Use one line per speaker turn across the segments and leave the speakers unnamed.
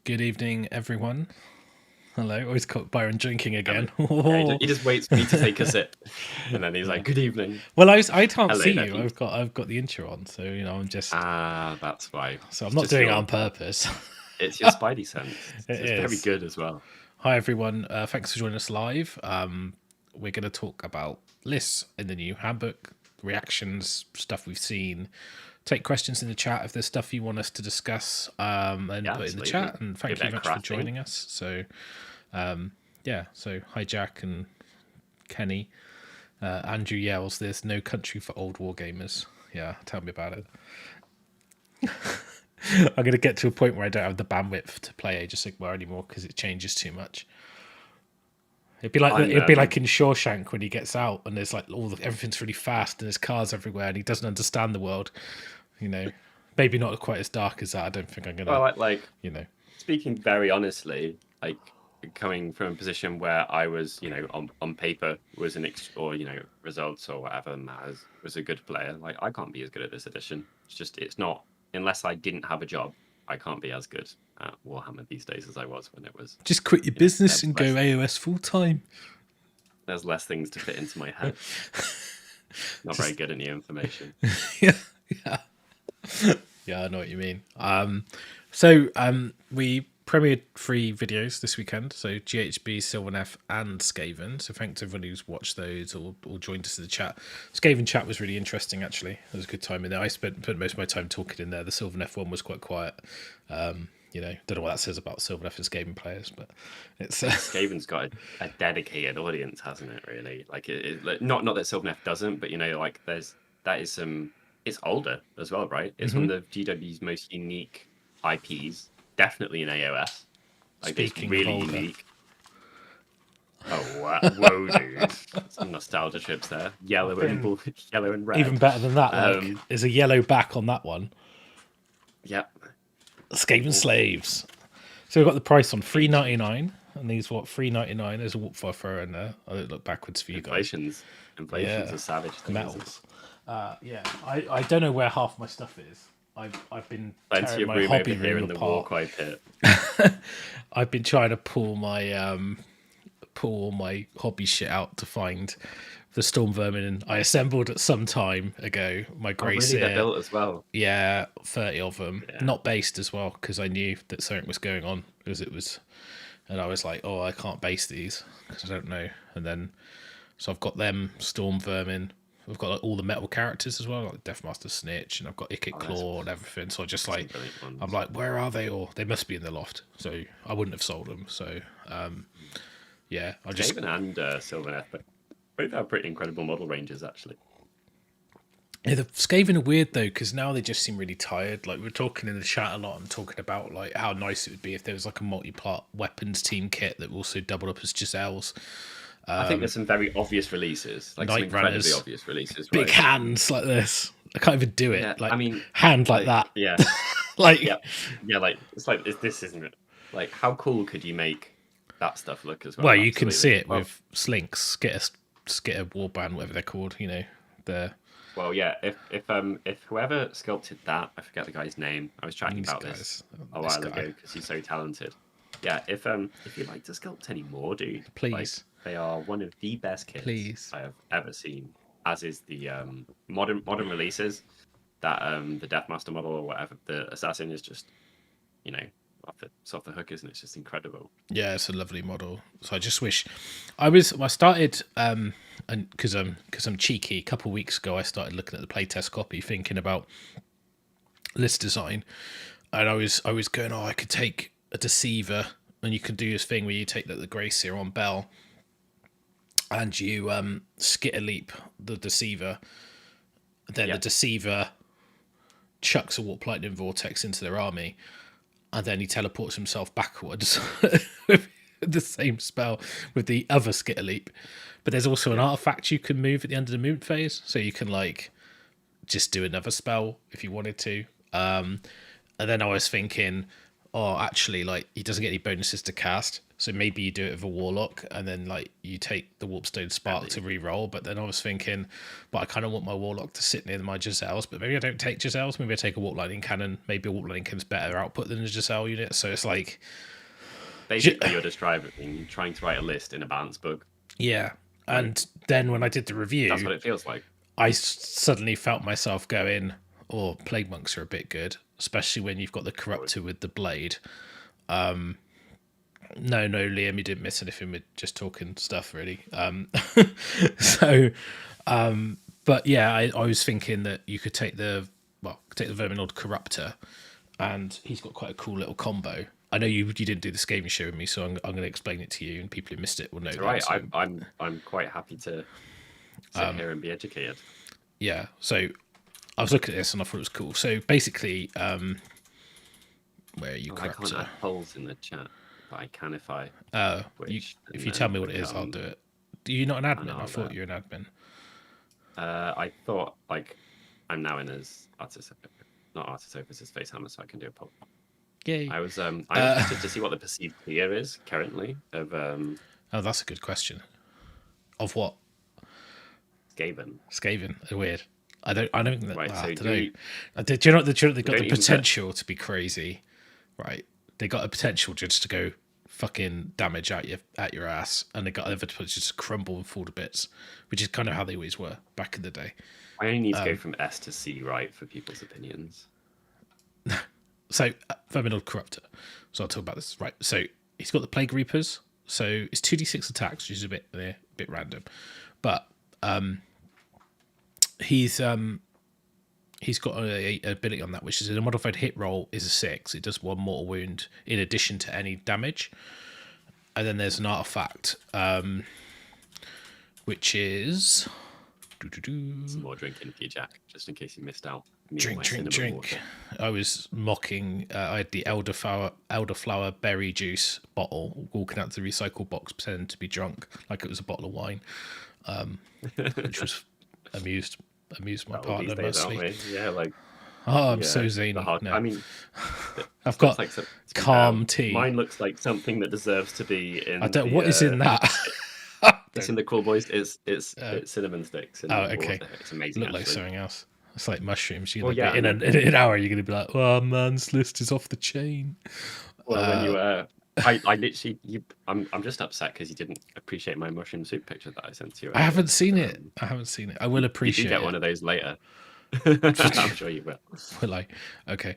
Good evening, everyone. Hello. Always caught Byron drinking again.
Yeah, he just waits for me to take a sip, and then he's like, "Good evening."
Well, I can't
Hello
see
there,
you.
Pete.
I've got the intro on, so I'm just.
That's why.
So I'm
It's
not
just
doing it
your,
on purpose.
it's your spidey sense.
It
It's very
is.
good as well.
Hi, everyone. Thanks for joining us live. We're going to talk about lists in the new handbook, reactions, stuff we've seen. Take questions in the chat if there's stuff you want us to discuss, and put in the
Absolutely.
chat. And thank you
Give it
very
a
much for
cracking.
joining us. So, so hi Jack and Kenny. Andrew yells, "There's no country for old war gamers." Yeah, tell me about it. I'm going to get to a point where I don't have the bandwidth to play Age of Sigmar anymore because it changes too much. It'd be like in Shawshank when he gets out and there's like everything's really fast and there's cars everywhere and he doesn't understand the world. Maybe not quite as dark as that. I don't think I'm gonna.
Well, speaking very honestly, like coming from a position where I was, on paper was results or whatever matters, was a good player. Like I can't be as good at this edition. It's not unless I didn't have a job. I can't be as good at Warhammer these days as I was when it was.
Just quit your business and go AOS full time.
There's less things to fit into my head. Not very good at new information.
Yeah, I know what you mean. We premiered 3 videos this weekend. So GHB, Sylvaneth, and Skaven. So thanks to everyone who's watched those or joined us in the chat. Skaven chat was really interesting, actually. It was a good time in there. I spent most of my time talking in there. The Sylvaneth one was quite quiet. Don't know what that says about Sylvaneth and Skaven players, but it's
Skaven's got a dedicated audience, hasn't it? Really, not that Sylvaneth doesn't, but it's older as well, right? It's one of the GW's most unique IPs, definitely in AOS.
Speaking
it's really
of older.
unique. Oh wow. Whoa, dude! Some nostalgia trips there. Yellow and red.
Even better than that, there's a yellow back on that one.
Yep.
Skaven slaves. So we've got the price on $3.99, and these $3.99. There's a warp fire in there. I don't look backwards for you guys.
Inflation's a savage thing.
Metals. I don't know where half my stuff is. I've been
plenty of
my
room
hobby
over here in the
apart.
Warcry pit.
I've been trying to pull all my hobby shit out to find the storm vermin, and I assembled at some time ago my grey seer.
They're built as well.
Yeah, 30 of them.
Yeah.
Not based as well because I knew that something was going on and I was like, oh, I can't base these because I don't know. And then so I've got them storm vermin. I've got all the metal characters as well, like Deathmaster Snitch, and I've got Ikit Claw and everything. So I just I'm like, where are they all? They must be in the loft. So I wouldn't have sold them. So yeah, I just
Skaven and Sylvaneth, but both have pretty incredible model ranges actually.
Yeah, the Skaven are weird though because now they just seem really tired. Like we're talking in the chat a lot and talking about like how nice it would be if there was like a multi-part weapons team kit that also doubled up as Giselle's.
I think there's some very obvious releases, like some incredibly obvious releases.
Big hands like this. I can't even do it.
Yeah,
hand like that.
Yeah. This isn't it. Like, how cool could you make that stuff look as well?
Well, you can see it with Slinks, Skitter Warband, whatever they're called.
Well, yeah. If whoever sculpted that, I forget the guy's name. I was chatting about this a while ago because he's so talented. Yeah. If you'd like to sculpt any more, dude,
please.
They are one of the best kits I have ever seen. As is the modern releases. That the Deathmaster model or whatever, the assassin is just, off the hook, isn't it? It's just incredible.
Yeah, it's a lovely model. So I just wish I started and because I'm cheeky. A couple of weeks ago, I started looking at the playtest copy, thinking about list design, and I was going, I could take a deceiver, and you can do this thing where you take the grey seer on Bell, and you skitter leap the deceiver. Then the deceiver chucks a warp lightning vortex into their army, and then he teleports himself backwards with the same spell with the other skitter leap. But there's also an artifact you can move at the end of the movement phase, so you can just do another spell if you wanted to. And then I was thinking, oh, actually, like he doesn't get any bonuses to cast. So maybe you do it with a warlock, and then like you take the warpstone spark to re-roll. But then I was thinking, but I kind of want my warlock to sit near my Giselles. But maybe I don't take Giselles. Maybe I take a warp lightning cannon. Maybe a warp lightning cannon's better output than a Giselle unit. So it's like
basically you're just trying to write a list in a balance book.
Yeah, and then when I did the review,
that's what it feels like.
I suddenly felt myself going, "Oh, plague monks are a bit good, especially when you've got the corruptor with the blade." No, Liam, you didn't miss anything. We're just talking stuff, really. But yeah, I was thinking that you could take the Verminlord Corruptor, and he's got quite a cool little combo. I know you didn't do the Skaven show with me, so I'm going to explain it to you, and people who missed it will know.
Right, so. I'm quite happy to sit here and be educated.
Yeah, so I was looking at this and I thought it was cool. So basically, where are you?
I can't add polls in the chat. But I can if I.
If you tell me what it is, I'll do it. Are you not an admin? I thought you were an admin.
I thought like I'm now in as artist, not artist office as FACEHAMMER, so I can do a poll.
Yay!
I was interested to see what the perceived clear is currently of.
Oh, that's a good question. Of what? Skaven. Weird. I don't think that.
Right, so
do you know they've got the potential to be crazy, right? They got a potential just to go fucking damage at your ass, and they got other potential to crumble and fall to bits, which is kind of how they always were back in the day.
I only need to go from S to C, right, for people's opinions.
So Verminlord Corruptor. So I'll talk about this. Right. So he's got the Plague Reapers. So it's 2d6 attacks, which is a bit random, but he's got a ability on that, which is a modified hit roll is a 6. It does 1 mortal wound in addition to any damage. And then there's an artifact, which is...
Some more drinking for you, Jack, just in case you missed out.
Drink. I was mocking. I had the elderflower berry juice bottle, walking out to the recycle box, pretending to be drunk, like it was a bottle of wine, which was amused my partner mostly.
Yeah, like.
Oh, I'm so zany.
No.
I mean, I've got like calm tea.
Mine looks like something that deserves to be in.
I don't. What is in that?
It's in the Kruleboyz. It's cinnamon sticks.
Oh, okay.
Water. It's amazing.
Look like something else. It's like mushrooms.
In
an hour, you're gonna be like, "Oh man, this list is off the chain."
Well, when you I literally, I'm just upset because you didn't appreciate my mushroom soup picture that I sent to you.
I haven't seen it. I will appreciate.
You can get one of those later. I'm sure you will.
Will I? Okay.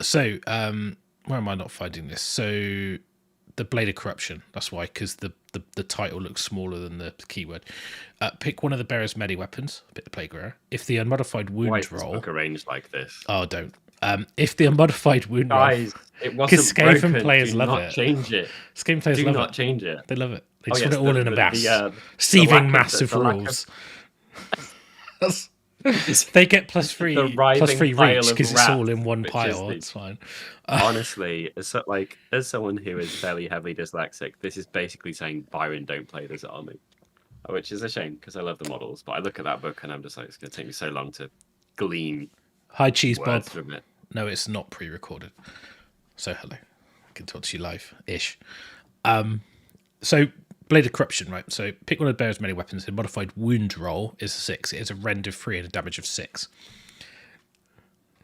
So, where am I not finding this? So, the Blade of Corruption. That's why, because the title looks smaller than the keyword. Pick one of the bearer's melee weapons. A bit of plague rare. If the unmodified wound
Why is
roll.
this book arranged like this?
Oh, don't. If the unmodified wound
Guys,
roll.
It wasn't
Skaven
broken.
players
Do
love
not
it.
Change it.
Skaven players love it.
Do not change it.
They love it. They just want it all in a mass. Seething massive rules. They get +3 reach because it's all in one pile. It's fine.
Honestly, as someone who is fairly heavily dyslexic, this is basically saying Byron don't play this army, which is a shame because I love the models. But I look at that book and I'm just like, it's going to take me so long to glean.
Hi, Cheese Bob.
From it.
No, it's not pre-recorded. So hello, I can talk to you live-ish. So. Blade of Corruption, right? So pick one of the bearer's melee weapons. The modified wound roll is a 6. It is a rend of 3 and a damage of 6.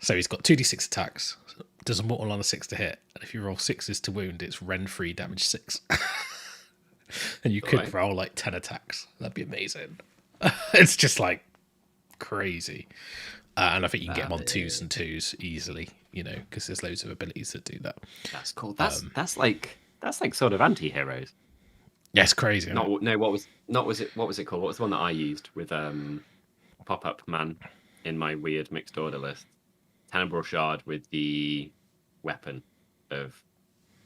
So he's got 2d6 attacks. Does a mortal on a 6 to hit. And if you roll 6s to wound, it's rend 3, damage 6. And you could roll like 10 attacks. That'd be amazing. It's just like crazy. And I think you can get them on 2s and 2s easily, because there's loads of abilities that do that.
That's cool. That's like sort of anti-heroes.
Yes, crazy.
What was it called? What was the one that I used with pop-up man in my weird mixed order list? Tenebrae Shard with the weapon of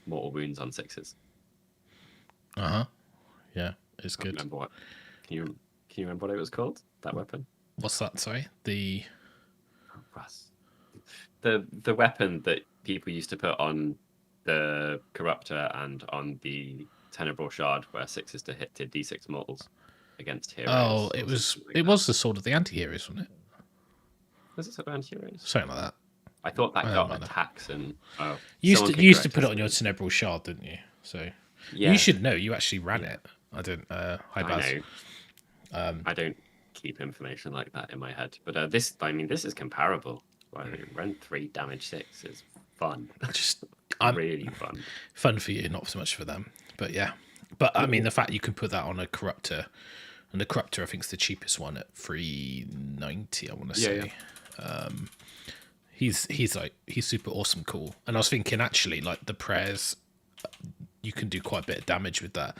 mortal wounds on 6s.
Yeah, it's good.
Remember what? Can you remember what it was called? That weapon?
What's that? Sorry,
Russ. The weapon that people used to put on the Corruptor and on the Tenebrae Shard, where 6s to hit did d6 mortals against heroes.
Oh, it was the sword of the anti-heroes, wasn't it?
Was it sword of anti-heroes?
Something like that.
I thought that
Oh,
got
man.
attacks and
You
someone
used
can
to put it
correct
on your
us.
Tenebral Shard, didn't you? So
Yeah,
you should know. You actually ran
Yeah.
it. I don't. Hi,
I
Baz.
know. I don't keep information like that in my head, but this is comparable. Like, run 3 damage 6 is fun.
I'm
really fun.
fun for you, not so much for them. But yeah. But I mean, the fact you can put that on a corruptor, and the corruptor I think is the cheapest one at 390. I want to say. He's super awesome, cool. And I was thinking actually, like the prayers, you can do quite a bit of damage with that.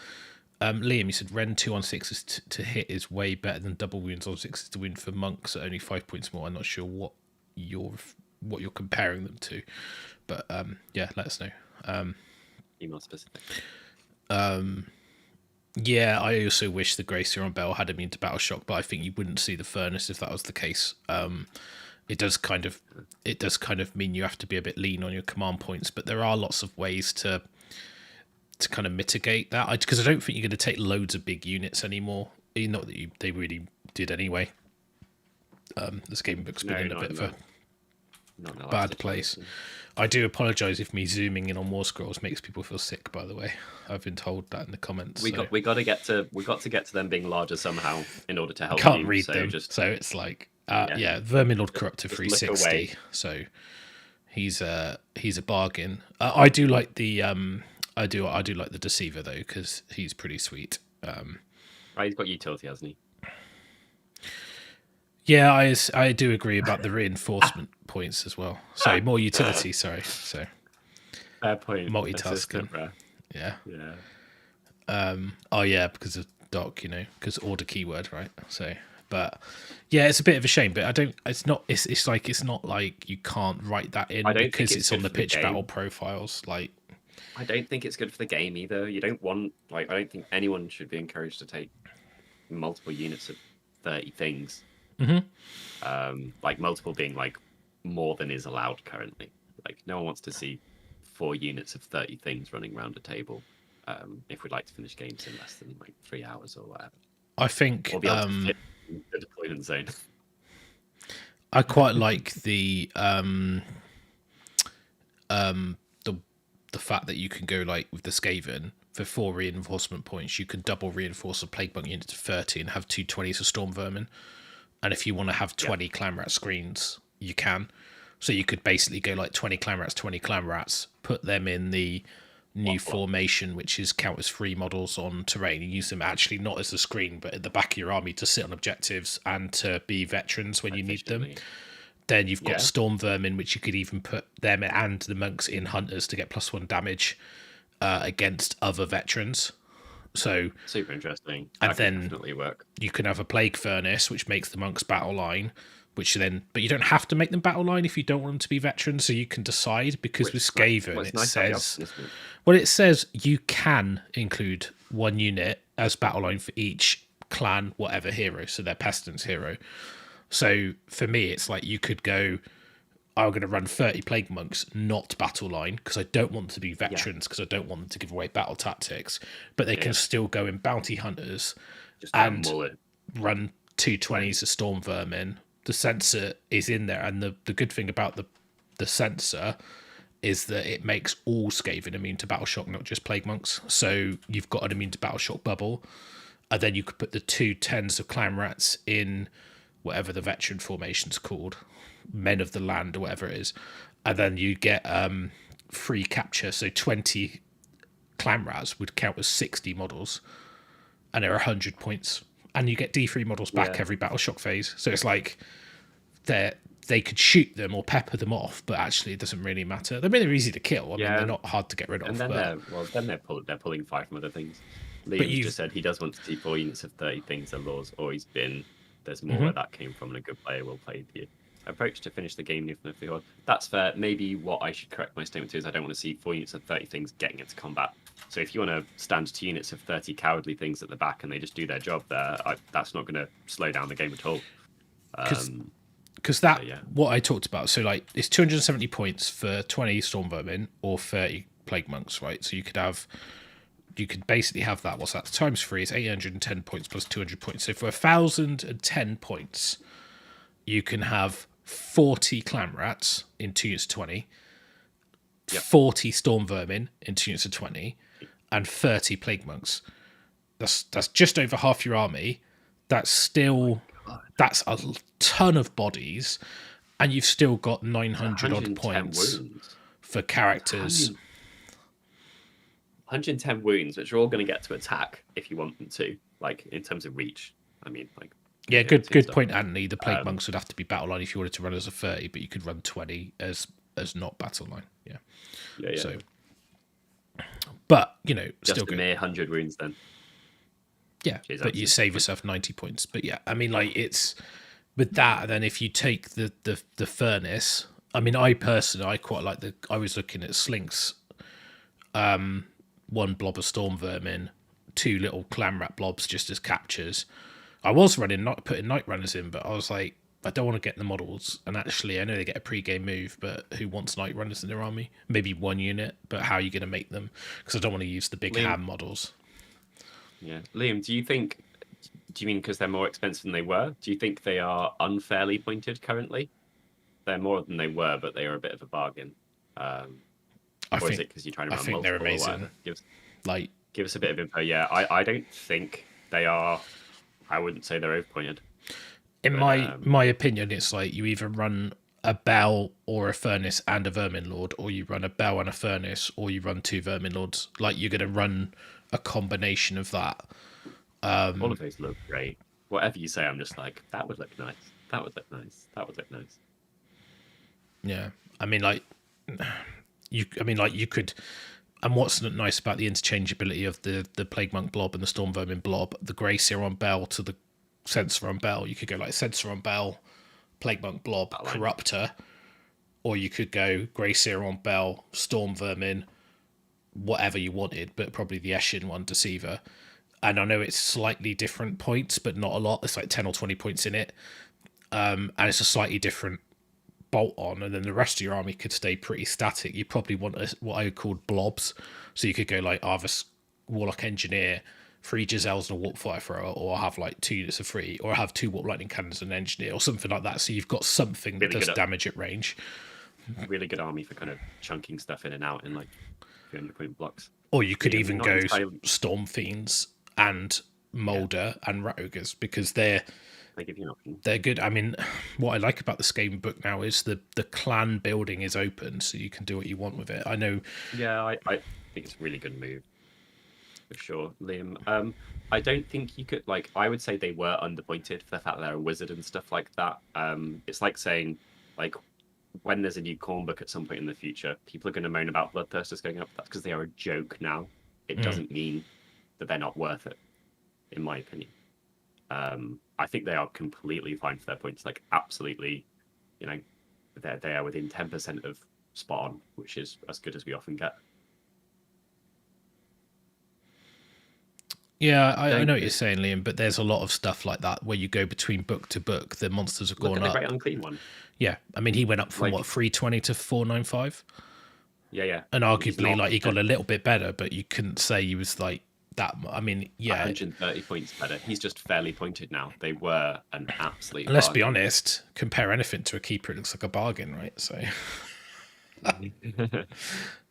Liam, you said Ren 2 on 6 is to hit is way better than double wounds on 6 is to win for monks at only 5 points more. I'm not sure what you're comparing them to, but yeah, let us know.
Be more specific.
Yeah, I also wish the Gracier on Bell had immune to battle shock, but I think you wouldn't see the furnace if that was the case. It does kind of mean you have to be a bit lean on your command points, but there are lots of ways to kind of mitigate that. Because I don't think you're going to take loads of big units anymore. Not that they really did anyway. This game book's been in a bit of a bad place. I do apologise if me zooming in on War Scrolls makes people feel sick. By the way, I've been told that in the comments.
We got to get to them being larger somehow in order to help.
Can't
you,
read
so
them,
just
so it's like Verminlord Corruptor 360.
away.
So he's a bargain. I do like the I do like the Deceiver though, because he's pretty sweet.
He's got utility, hasn't he?
Yeah, I do agree about the reinforcement points as well. Sorry, more utility. Sorry, so
fair point.
Multitasking. Yeah. Oh yeah, because of doc, because order keyword, right? So, but yeah, it's a bit of a shame. But I don't. It's not. It's like it's not like you can't write that in because it's on the pitch battle profiles. Like,
I don't think it's good for the game either. You don't want I don't think anyone should be encouraged to take multiple units of 30 things. Like multiple being like more than is allowed currently. Like no one wants to see 4 units of 30 things running around a table. If we'd like to finish games in less than like 3 hours or whatever.
I think
or be able to fit in the deployment zone.
I quite like the fact that you can go like with the Skaven for 4 reinforcement points. You can double reinforce a plague monk unit to 30 and have 2 20s of storm vermin. And if you want to have 20 clan rat screens, you can. So you could basically go like 20 clan rats, put them in the new formation, which is count as free models on terrain. You use them actually not as a screen, but at the back of your army to sit on objectives and to be veterans when you need them. Then you've got storm vermin, which you could even put them and the monks in hunters to get +1 damage against other veterans. So
super interesting.
And
that
then
definitely work.
You can have a plague furnace, which makes the monks battle line, but you don't have to make them battle line if you don't want them to be veterans. So you can decide, because with Skaven it says you can include 1 unit as battle line for each clan, whatever hero. So their pestilence hero. So for me, it's like you could go, I'm going to run 30 plague monks, not battle line, because I don't want them to be veterans, because I don't want them to give away battle tactics, but they can still go in bounty hunters and run 2 20s of storm vermin. The sensor is in there, and the good thing about the sensor is that it makes all Skaven immune to battle shock, not just plague monks. So you've got an immune to battle shock bubble, and then you could put the 2 10s of clan rats in whatever the veteran formation's called, Men of the Land or whatever it is, and then you get free capture. So 20 clan rats would count as 60 models, and they're 100 points, and you get D3 models back every battle shock phase. So it's like they could shoot them or pepper them off, but actually it doesn't really matter. I mean, they're easy to kill. I mean, they're not hard to get rid of.
And then they're pulling 5 from other things. Liam just said he does want to see 4 units of 30 things and laws, or he's been. There's more where that came from, and a good player will play the approach to finish the game. That's fair. Maybe what I should correct my statement to is I don't want to see 4 units of 30 things getting into combat. So if you want to stand 2 units of 30 cowardly things at the back and they just do their job there, that's not going to slow down the game at all.
Because what I talked about, so like it's 270 points for 20 storm vermin or 30 plague monks, right? So you could basically have that. What's that? Times 3 is 810 points plus 200 points. So for 1,010 points, you can have 40 clan rats in 2 units of 20,
Yep.
40 storm vermin in 2 units of 20, and 30 plague monks. That's just over half your army. That's still that's a ton of bodies, and you've still got 900 odd
110
points
wounds.
for characters.
110 wounds, which are all going to get to attack if you want them to, like in terms of reach. I mean, like
Yeah, good
stuff.
point, Anthony. The plague monks would have to be battle line if you wanted to run as a 30, but you could run 20 as not battle line. Yeah.
Yeah.
So, but you know,
Just
still
a
good.
mere 100 wounds then.
Yeah,
Jeez,
but you save yourself 90 points. But yeah, I mean, like it's with that. Then if you take the furnace, I mean, I quite like I was looking at Slinks. 1 blob of storm vermin, 2 little clan rat blobs just as captures. I was putting night runners in, but I was like, I don't want to get the models. And actually, I know they get a pre-game move, but who wants night runners in their army? Maybe 1 unit, but how are you going to make them? Because I don't want to use the big ham models.
Yeah, Liam, do you mean because they're more expensive than they were? Do you think they are unfairly pointed currently? They're more than they were, but they are a bit of a bargain. Or is it because you're trying to run multiple?
They're amazing.
Give us a bit of info. Yeah, I don't think they are. I wouldn't say they're overpointed.
In my opinion, it's like you either run a bell or a furnace and a Verminlord, or you run a bell and a furnace, or you run 2 Verminlords. Like you're going to run a combination of that.
All of those look great. Whatever you say, I'm just like, that would look nice. That would look nice. That would look nice.
Yeah, I mean, you could. And what's nice about the interchangeability of the Plague Monk blob and the Storm Vermin blob, the Grey Seer on Bell to the Sensor on Bell, you could go like Sensor on Bell, Plague Monk blob, Corruptor, or you could go Grey Seer on Bell, Storm Vermin, whatever you wanted, but probably the Eshin one, Deceiver. And I know it's slightly different points, but not a lot. It's like 10 or 20 points in it. And it's a slightly different bolt on, and then the rest of your army could stay pretty static. You probably want what I called blobs, so you could go like Arvis Warlock Engineer, 3 Giselles and a Warp Fire Thrower, or have like 2 units of 3, or have 2 Warp Lightning Cannons and an Engineer, or something like that. So you've got something that does damage at range.
Really good army for kind of chunking stuff in and out in like 300-point blocks.
Or you could even go Storm Fiends and Molder and Rat Ogres, because they give you an option. They're good. I mean, what I like about the Skaven book now is the clan building is open, so you can do what you want with it. I know.
Yeah, I think it's a really good move, for sure, Liam. I don't think you could, like, I would say they were underpointed for the fact that they're a wizard and stuff like that. It's like saying, like, when there's a new corn book at some point in the future, people are going to moan about Bloodthirsters going up. That's because they are a joke now. It doesn't mean that they're not worth it, in my opinion. I think they are completely fine for their points. Like, absolutely, you know, they are within 10% of spot on, which is as good as we often get.
Yeah, I know what you're saying, Liam, but there's a lot of stuff like that where you go between book to book. The monsters have gone up.
Look at the Great Unclean one.
Yeah, I mean, he went up from, 320 to 495?
Yeah.
And arguably, like, he got a little bit better, but you couldn't say he was, like, that. I mean, yeah.
130 points better. He's just fairly pointed now. They were an absolute
Let's be honest, compare anything to a keeper, it looks like a bargain, right? So...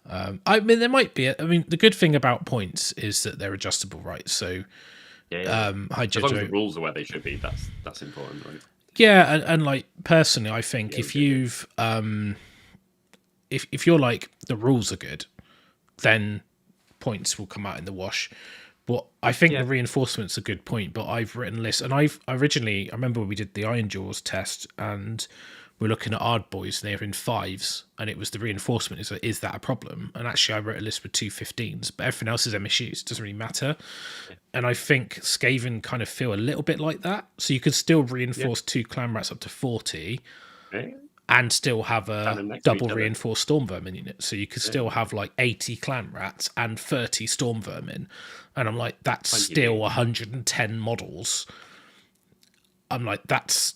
I mean, there might be. I mean, the good thing about points is that they're adjustable, right? So,
as long as the rules are where they should be, that's important, right?
Yeah, and like personally, I think if you've if you're like the rules are good, then points will come out in the wash. But I think the reinforcement's a good point. But I've written lists, and I remember when we did the Ironjawz test, and we're looking at Ardboys, and they're in 5s, and it was the reinforcement. Is that a problem? And actually, I wrote a list with 2 15s, but everything else is MSUs. It doesn't really matter. Yeah. And I think Skaven kind of feel a little bit like that. So you could still reinforce 2 clan rats up to 40, and still have a double reinforced storm vermin unit. So you could still have like 80 clan rats and 30 storm vermin. And I'm like, that's still 110 models. I'm like, that's.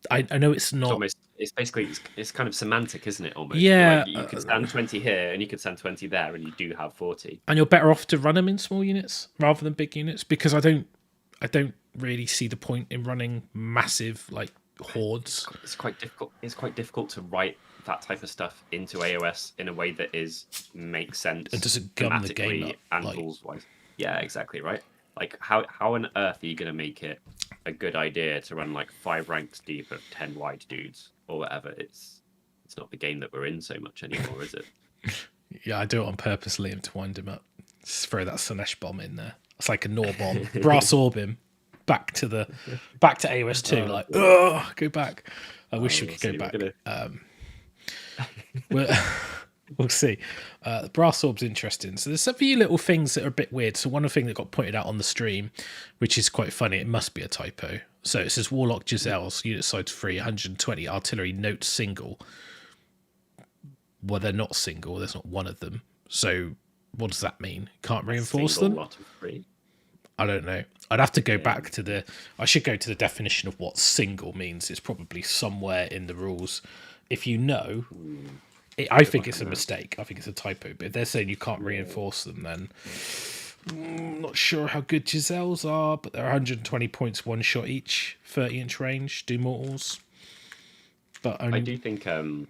I know it's not.
It's basically it's kind of semantic, isn't it? Almost.
Yeah.
Like you could stand 20 here, and you could stand 20 there, and you do have 40.
And you're better off to run them in small units rather than big units, because I don't really see the point in running massive like hordes.
It's quite difficult. It's quite difficult to write that type of stuff into AOS in a way that makes sense
And doesn't gum the game
thematically
up,
and
like-
rules wise. Yeah, exactly right. Like how on earth are you going to make it a good idea to run like 5 ranks deep of 10 wide dudes or whatever? It's not the game that we're in so much anymore, is it?
Yeah, I do it on purpose, Liam, to wind him up. Just throw that Slanesh bomb in there. It's like a Nor bomb. Brass orb him back to AOS 2. Like, oh, go back. I wish we could go back. We'll see. The brass orb's interesting. So there's a few little things that are a bit weird. So one thing that got pointed out on the stream, which is quite funny, it must be a typo. So it says Warlock Giselles, unit size 3, 120, artillery, note single. Well, they're not single. There's not one of them. So what does that mean? Can't reinforce them?
Lot of 3.
I don't know. I'd have to go back to I should go to the definition of what single means. It's probably somewhere in the rules. If you know, I think it's a mistake. I think it's a typo. But if they're saying you can't reinforce them, then I'm not sure how good Giselles are, but they're 120 points, one shot each, 30-inch range, do mortals. But only...
I do think, to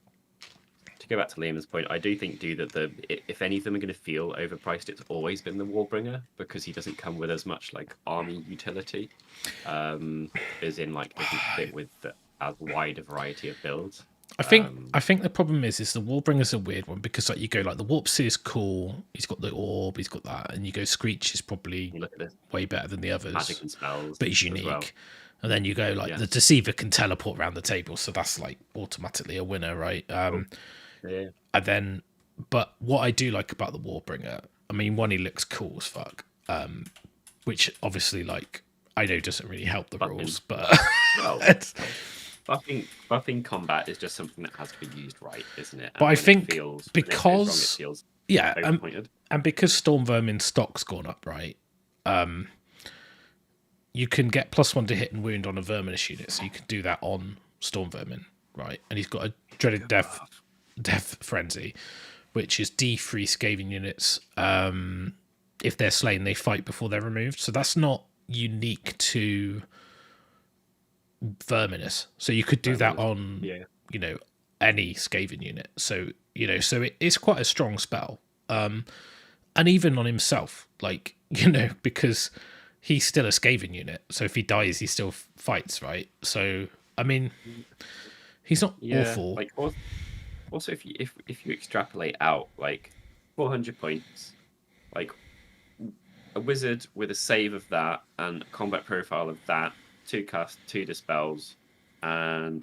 go back to Liam's point, I do think, that if any of them are going to feel overpriced, it's always been the Warbringer, because he doesn't come with as much like army utility, as in like doesn't fit with as wide a variety of builds.
I think the problem is the Warbringer's a weird one, because like you go like the Warp Seer is cool, he's got the orb, he's got that, and you go Screech is probably way better than the others,
magic and spells,
but he's unique. Well. And then you go like the Deceiver can teleport around the table, so that's like automatically a winner, right? And then, but what I do like about the Warbringer, I mean, one, he looks cool as fuck, which obviously like I know doesn't really help the rules, but
buffing combat is just something that has to be used right, isn't it?
But I think
because
and because Storm Vermin stock's gone up, right? You can get +1 to hit and wound on a Verminous unit, so you can do that on Storm Vermin, right? And he's got a Dreaded Death Frenzy, which is D3 Skaven units. If they're slain, they fight before they're removed. So that's not unique to Verminous. So you could do that on, any Skaven unit. So, so it's quite a strong spell. And even on himself, like, because he's still a Skaven unit. So if he dies, he still fights, right? So, I mean, he's not awful.
Like, also, if you extrapolate out, like, 400 points, like, a wizard with a save of that and a combat profile of that, 2 cast, 2 dispels, and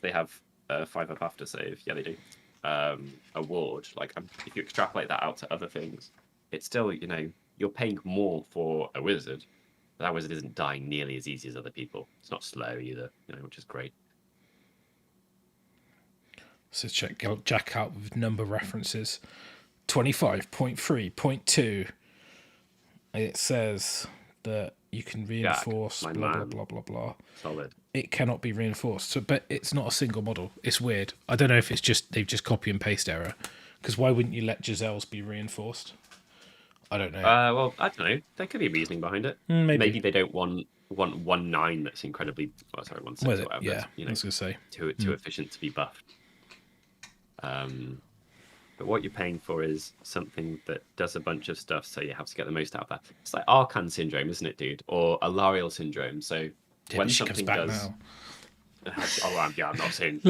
they have 5 up after save. Yeah, they do. A ward. Like, if you extrapolate that out to other things, it's still, you're paying more for a wizard. But that wizard isn't dying nearly as easy as other people. It's not slow either, which is great.
So check Jack out with number references. 25.3.2. It says that you can reinforce
Jack,
blah blah blah.
Solid.
It cannot be reinforced. So, but it's not a single model. It's weird. I don't know if it's just they've just copy and paste error. Because why wouldn't you let Giselles be reinforced? I don't know.
Well, I don't know. There could be reasoning behind it.
Maybe
they don't want 1/9 that's incredibly. Oh, sorry, 1/6 or whatever.
Yeah, I was gonna say
too efficient to be buffed. But what you're paying for is something that does a bunch of stuff, so you have to get the most out of that. It's like Arcan syndrome, isn't it, dude? Or Alariel syndrome. So when something does, I'm not saying.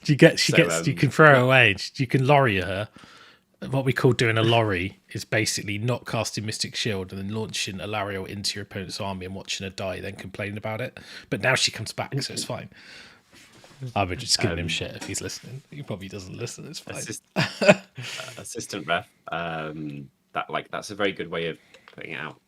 You can throw her away. You can lorry her. What we call doing a lorry is basically not casting Mystic Shield and then launching Alariel into your opponent's army and watching her die, then complaining about it. But now she comes back, so it's fine. I'm just giving him shit if he's listening. He probably doesn't listen. It's fine.
Assistant ref. That's a very good way of putting it out.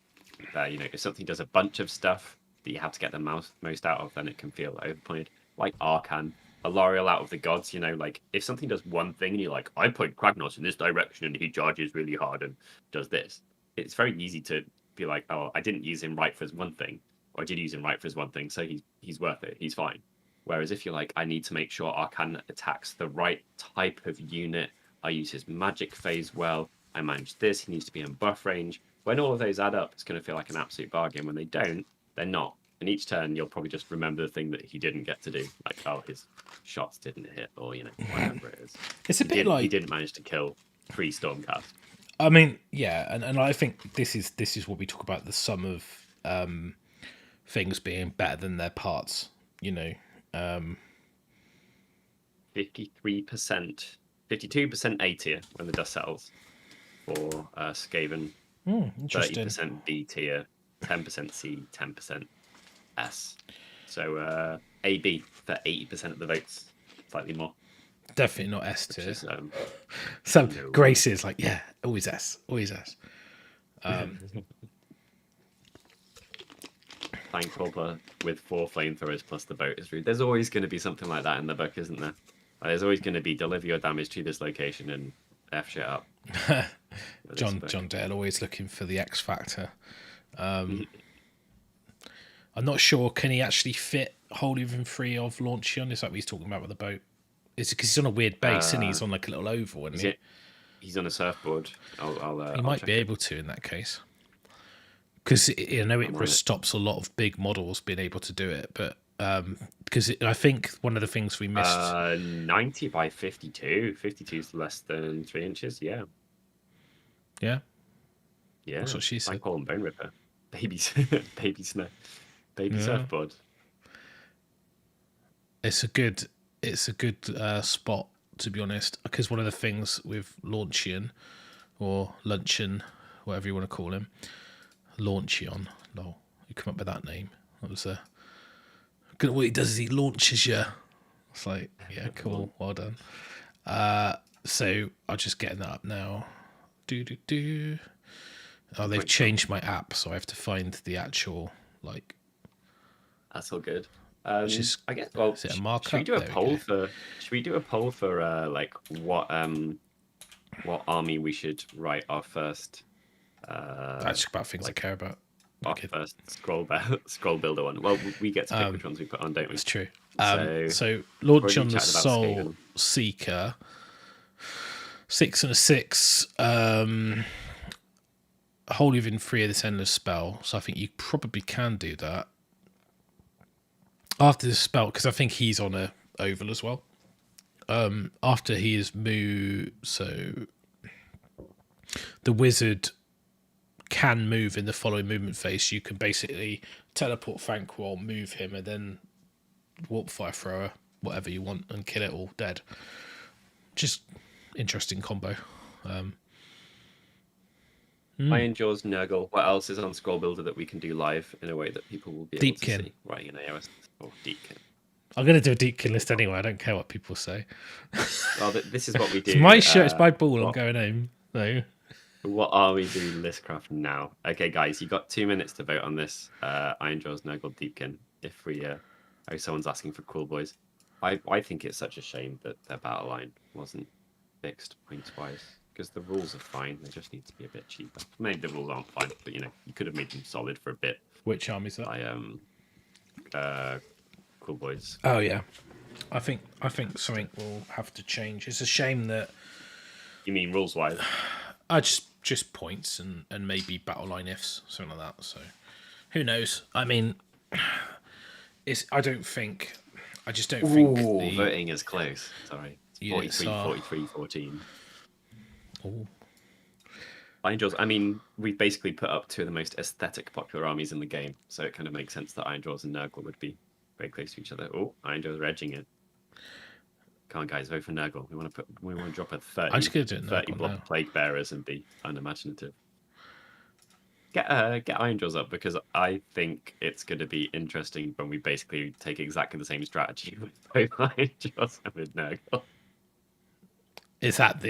If something does a bunch of stuff that you have to get the most out of, then it can feel overpointed. Like Arcan, Alariel out of the gods. Like if something does one thing and you're like, I point Kragnos in this direction and he charges really hard and does this. It's very easy to be like, oh, I didn't use him right for his one thing, or I did use him right for his one thing, so he's worth it. He's fine. Whereas if you're like, I need to make sure Arcan attacks the right type of unit, I use his magic phase well, I manage this, he needs to be in buff range. When all of those add up, it's going to feel like an absolute bargain. When they don't, they're not. and each turn you'll probably just remember the thing that he didn't get to do, like his shots didn't hit, or whatever it is.
It's a bit like
he didn't manage to kill 3 Stormcast.
I mean, yeah, and I think this is what we talk about, the sum of things being better than their parts.
53%, 52% A tier when the dust settles for Skaven.
Interesting.
30% B tier, 10% C, 10% S. So AB for 80% of the votes, slightly more.
Definitely not S tier.
Is,
So Grace is like, yeah, always S, always S.
Thankful with 4 flamethrowers plus the boat is rude. There's always going to be something like that in the book, isn't there? Like, there's always going to be deliver your damage to this location and F shit up.
John Dale always looking for the X factor. I'm not sure. Can he actually fit wholly within 3 of Launchion? Is that what he's talking about with the boat? Is it because he's on a weird base, isn't he? He's on like a little oval, isn't he?
He's on a surfboard.
He might be able to in that case. Because I know it stops a lot of big models being able to do it, but because I think one of the things we missed
90 by 52. 52 is less than 3 inches. Yeah. That's
what she said.
I call him Bone Ripper. Baby snow, baby surfboard.
It's a good spot, to be honest, because one of the things with Launchion or Luncheon, whatever you want to call him, Launchion. No, you come up with that name. That was what he does is he launches you. It's like, yeah, cool, well done. So I'm just getting that up now. Oh, they've changed my app, so I have to find the actual like.
That's all good.
I guess.
Well,
is it a markup?
Should we do a poll for? Should we do a poll for like what army we should write our first?
That's about things I care about.
Our first scroll builder one. Well, we get to pick which ones we put on, don't we?
That's true. So launch on the Soul
Skaven.
Seeker. 6 and a 6. Wholly within 3 of this endless spell. So I think you probably can do that after this spell, because I think he's on a oval as well. After he is moved, so the wizard can move in the following movement phase. You can basically teleport Thankwall, move him, and then warp fire thrower, whatever you want, and kill it all dead. Just interesting combo.
Ironjawz, Nurgle. What else is on Scroll Builder that we can do live in a way that people will be able
Deepkin.
to see? Right, in AOS or Deepkin.
I'm going to do a Deepkin list anyway. I don't care what people say.
Well, this is what we do.
It's my shirt. It's my ball. I'm going home. No.
What are we doing listcraft now? Okay, guys, you got 2 minutes to vote on this. Ironjawz, Nurgle, Deepkin. If we, someone's asking for Kruleboyz. I think it's such a shame that their battle line wasn't fixed points-wise, because the rules are fine. They just need to be a bit cheaper. Maybe the rules aren't fine, but you could have made them solid for a bit.
Which army is that?
Kruleboyz.
Oh yeah, I think something will have to change. It's a shame that.
You mean rules-wise?
Just points and maybe battle line ifs, something like that. So who knows? I mean, I just don't think
voting is close. Sorry. 43, 14.
Oh.
Ironjawz, I mean, we've basically put up 2 of the most aesthetic popular armies in the game, so it kind of makes sense that Ironjawz and Nurgle would be very close to each other. Oh, Ironjawz are edging it. Come on, guys, vote for Nurgle. We want to drop a 30 block plague bearers and be unimaginative. Get Ironjawz up, because I think it's going to be interesting when we basically take exactly the same strategy with both Ironjawz and with Nurgle.
Is that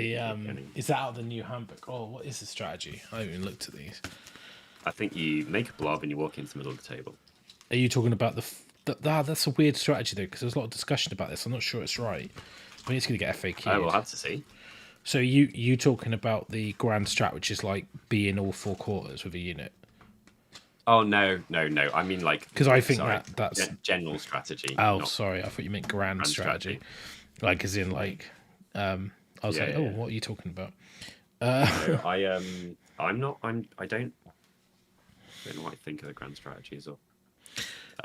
out of the new handbook? Oh, what is the strategy? I haven't even looked at these.
I think you make a blob and you walk into the middle of the table.
Are you talking about that's a weird strategy though, because there's a lot of discussion about this. I'm not sure it's right. I think it's going to get FAQ.
I will have to see.
So you talking about the grand strat, which is like be in all 4 quarters with a unit?
Oh no! I mean like,
because I think that's
general strategy.
Oh, sorry, I thought you meant grand strategy. Like as in like, I was like, oh, what are you talking about?
No, I don't know what I think of the grand strategies. Or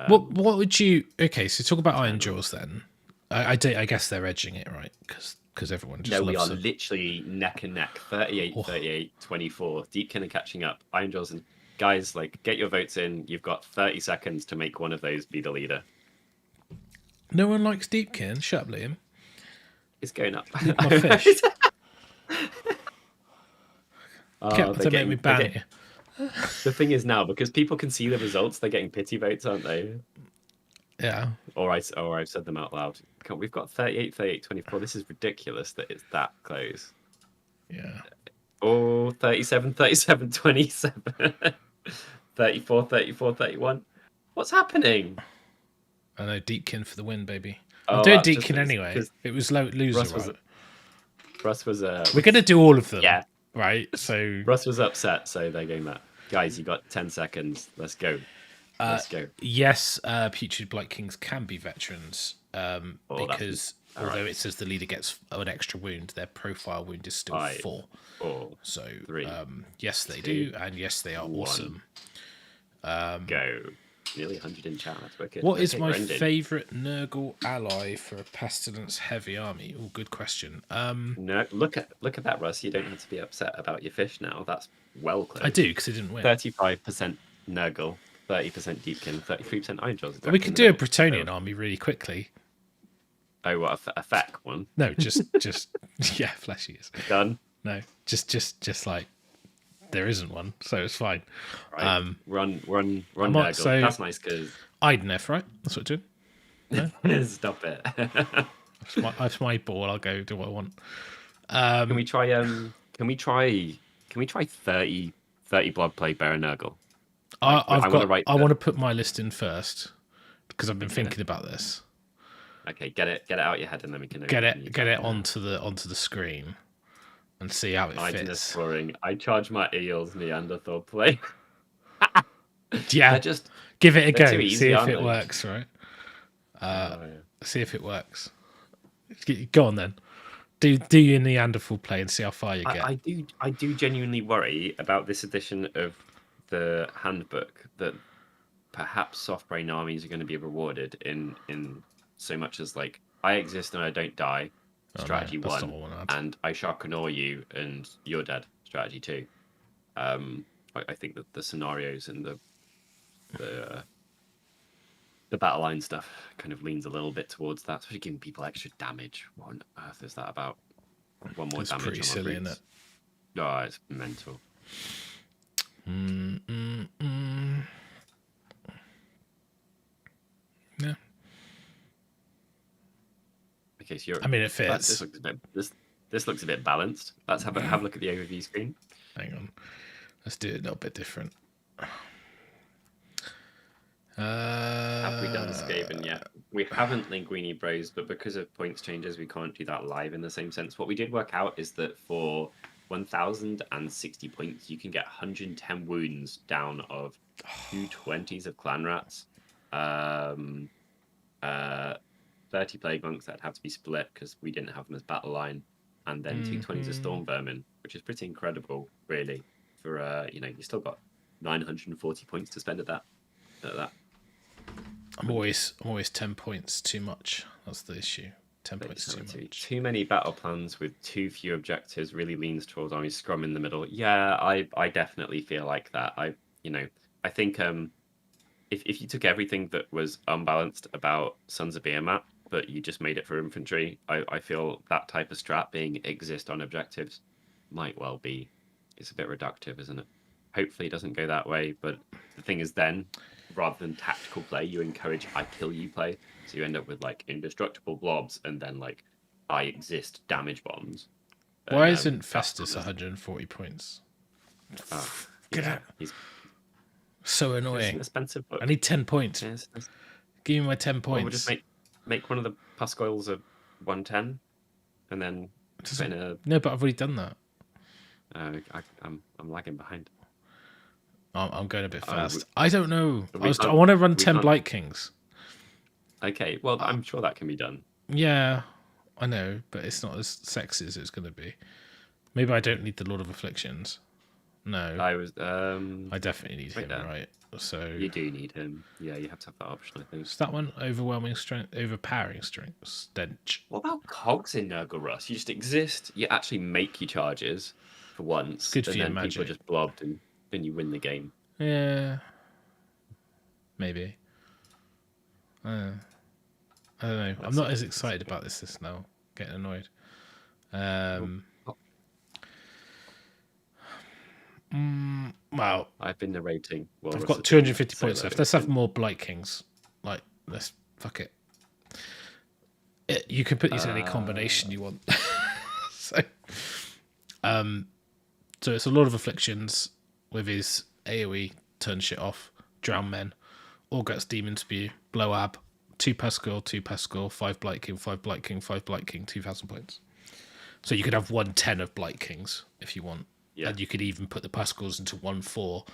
What would you? Okay, so talk about Ironjawz then. I guess they're edging it, right? Because everyone just
No, we are
loves them.
literally neck and neck. 38, 38, 24. Deepkin are catching up. Ironjawz and guys, like, get your votes in. You've got 30 seconds to make one of those be the leader.
No one likes Deepkin. Shut up, Liam.
It's going up.
My fish.
Kept
to make me ban you.
The thing is now, because people can see the results, they're getting pity votes, aren't they?
Yeah.
Or I've said them out loud. We've got 38, 38, 24. This is ridiculous that it's that close.
Yeah.
Oh, 37, 37, 27. 34, 34, 31. What's happening?
I know, Deepkin for the win, baby.
Oh,
I'm doing Deepkin anyway. It was loser,
Russ was
We're going to do all of them.
Yeah.
Right? So
Russ was upset, so they're going that. Guys, you got 10 seconds. Let's go. Let's go.
Yes, Putrid Blight Kings can be veterans because although it says the leader gets an extra wound, their profile wound is still 4. So
3,
yes, they do, and yes, they are awesome.
Go. Nearly 100 in chat. That's wicked.
What is my favourite Nurgle ally for a pestilence heavy army? Oh, good question.
No, look at that, Russ. You don't have to be upset about your fish now. That's well close.
I do because it didn't win.
35% Nurgle, 30% Deepkin, 33% Ironjawz.
We could do a Bretonian army really quickly.
Oh, what a feck one?
No, just yeah, fleshy is
done.
No, just like there isn't one, so it's fine.
Right. Run, Nurgle. So that's nice because
Ironjawz, right? That's what we're doing. No?
Stop it.
That's my ball. I'll go do what I want.
Can we try? Can we try 30 blood plague bearer Nurgle?
I want to put my list in first because I've been thinking about this.
Okay, get it out your head, and then we can
get it onto the screen and see how it fits.
Exploring. I charge my eels Neanderthal play.
Yeah, just give it a go. See if it works, right? See if it works. Go on then. Do your Neanderthal play and see how far you get.
I do genuinely worry about this edition of the handbook that perhaps soft brain armies are going to be rewarded in so much as like I exist and I don't die, strategy 1, and I shall ignore you and you're dead, strategy 2. I think that the scenarios and the battle line stuff kind of leans a little bit towards that, especially giving people extra damage. What on earth is that about? One more damage. It's pretty silly, isn't it? Oh, it's mental.
Yeah.
Okay, so
I mean, it fits.
This looks a bit balanced. Let's have a look at the overview screen.
Hang on. Let's do it a little bit different.
Have we done Skaven yet? We haven't Linguini Bros, but because of points changes, we can't do that live in the same sense. What we did work out is that for 1,060 points, you can get 110 wounds down of 2 20s of clan rats, 30 plague monks that have to be split because we didn't have them as battle line, and then 2 20s of storm vermin, which is pretty incredible, really. For you still got 940 points to spend at that.
I'm always 10 points too much. That's the issue. 10 points too much.
Too many battle plans with too few objectives really leans towards army scrum in the middle. Yeah, I definitely feel like that. I think if you took everything that was unbalanced about Sons of Behemat, but you just made it for infantry, I feel that type of strat being exist on objectives might well be. It's a bit reductive, isn't it? Hopefully it doesn't go that way, but the thing is then, rather than tactical play, you encourage I kill you play. So you end up with like indestructible blobs and then like I exist damage bombs.
Why isn't Festus 140 points? Get out. He's so annoying. An
expensive book.
I need 10 points. Give me my 10 points.
Well, we'll just make one of the Pascoils a 110 and then
No, but I've already done that.
I'm lagging behind.
I'm going a bit fast. I don't know. I want to run 10 Blight Kings.
Okay, well, I'm sure that can be done.
Yeah, I know, but it's not as sexy as it's going to be. Maybe I don't need the Lord of Afflictions. No,
I was.
I definitely need him,
there.
right? So
You do need him. Yeah, you have to have that option, I think.
is that one overwhelming strength, overpowering strength, stench?
What about cogs in Nurgle Russ? You just exist. You actually make your charges for once,
Good for
and
your
then people are
magic.
just blobbed, and then you win the game.
Yeah, maybe. I don't know. I'm not as excited about this now. Getting annoyed. Well,
I've been narrating.
I've got 250 points left. Let's have more Blight Kings. Like, let's fuck it. You can put these in any combination you want. so it's a Lord of Afflictions with his AoE, turn shit off, drown men, Orgut's Demon Spew, blow ab, 2 Pascal, 2 Pascal, 5 Blight King, 5 Blight King, 5 Blight King, 2,000 points. So you could have 110 of Blight Kings if you want. Yeah. And you could even put the Pascals into 1-4.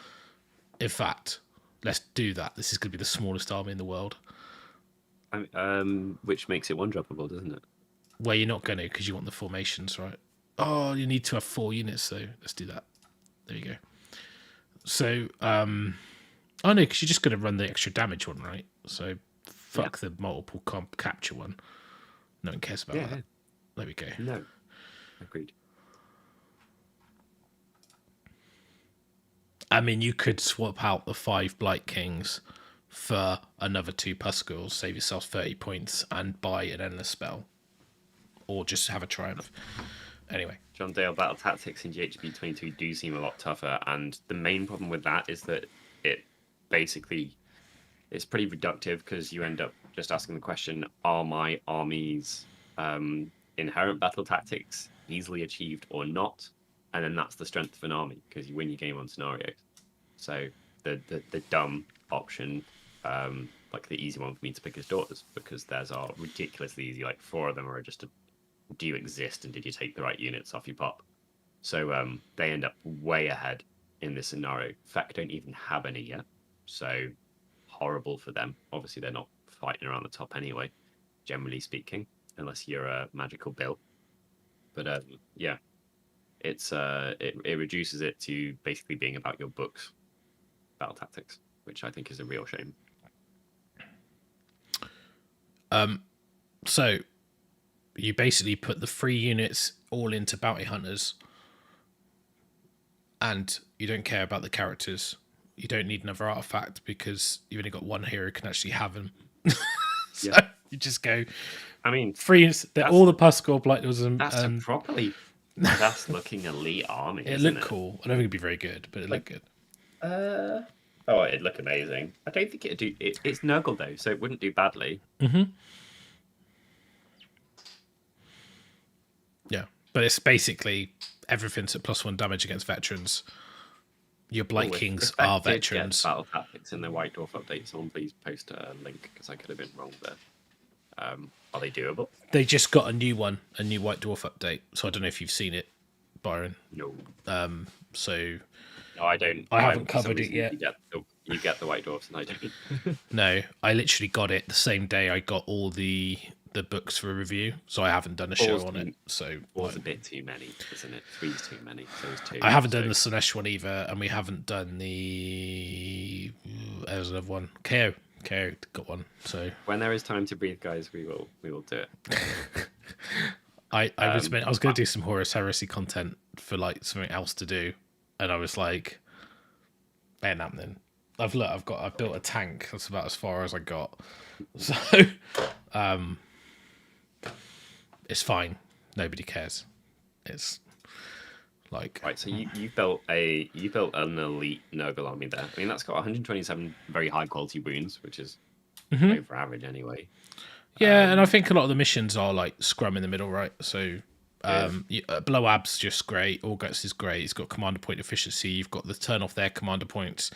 In fact, let's do that. This is going to be the smallest army in the world.
Which makes it one-droppable, doesn't it?
Well, you're not going to because you want the formations, right? Oh, you need to have 4 units, so let's do that. There you go. So, oh no, because you're just going to run the extra damage one, right? So, fuck the multiple capture one. No one cares about that. There we go.
No. Agreed.
I mean, you could swap out the 5 Blight Kings for another 2 Pascals, save yourself 30 points, and buy an endless spell. Or just have a triumph. Anyway.
John Dale battle tactics in GHB 22 do seem a lot tougher, and the main problem with that is that it basically is pretty reductive because you end up just asking the question, are my armies inherent battle tactics easily achieved or not? And then that's the strength of an army, because you win your game on scenarios. So the dumb option, like the easy one for me to pick is Daughters, because theirs are ridiculously easy. Like 4 of them are just do you exist and did you take the right units off your pop? So they end up way ahead in this scenario. Feck don't even have any yet, so horrible for them. Obviously they're not fighting around the top anyway, generally speaking, unless you're a magical Bill. But yeah. It reduces it to basically being about your books, battle tactics, which I think is a real shame.
So you basically put the 3 units all into bounty hunters, and you don't care about the characters. You don't need another artifact because you've only got 1 hero who can actually have them. So you just go.
I mean,
3. They're all the Pascal Blighters and
that's a properly. That's looking elite army.
It looked cool. I don't think it'd be very good, but it looked good.
Oh, it'd look amazing. I don't think it'd do. It's Nurgle though, so it wouldn't do badly.
Mm-hmm. Yeah, but it's basically everything's at +1 damage against veterans. Your Blight Kings are veterans.
Battle tactics in the White Dwarf update. Someone please post a link because I could have been wrong there. Are they doable?
They just got a new one, a new White Dwarf update. So I don't know if you've seen it, Byron.
No.
So.
No, I don't.
I haven't covered it yet.
You get the White Dwarfs, and I don't.
No, I literally got it the same day I got all the books for review, so I haven't done a show on it. So
4's a bit too many, isn't it? 3's too many. So is 2.
I haven't done the Slanesh one either, and we haven't done the. There's another one. KO got one. So
when there is time to breathe, guys, we will do it.
I was going to do some Horus Heresy content for like something else to do, and I was like, ain't happening. I've built a tank. That's about as far as I got. So, it's fine. Nobody cares. It's like
right. So you built an elite Nurgle army there. I mean, that's got 127 very high quality wounds, which is over average anyway.
Yeah, and I think a lot of the missions are like scrum in the middle, right? So. Blow Ab's just great. Orguts is great. It's got commander point efficiency. You've got the turn off their commander points.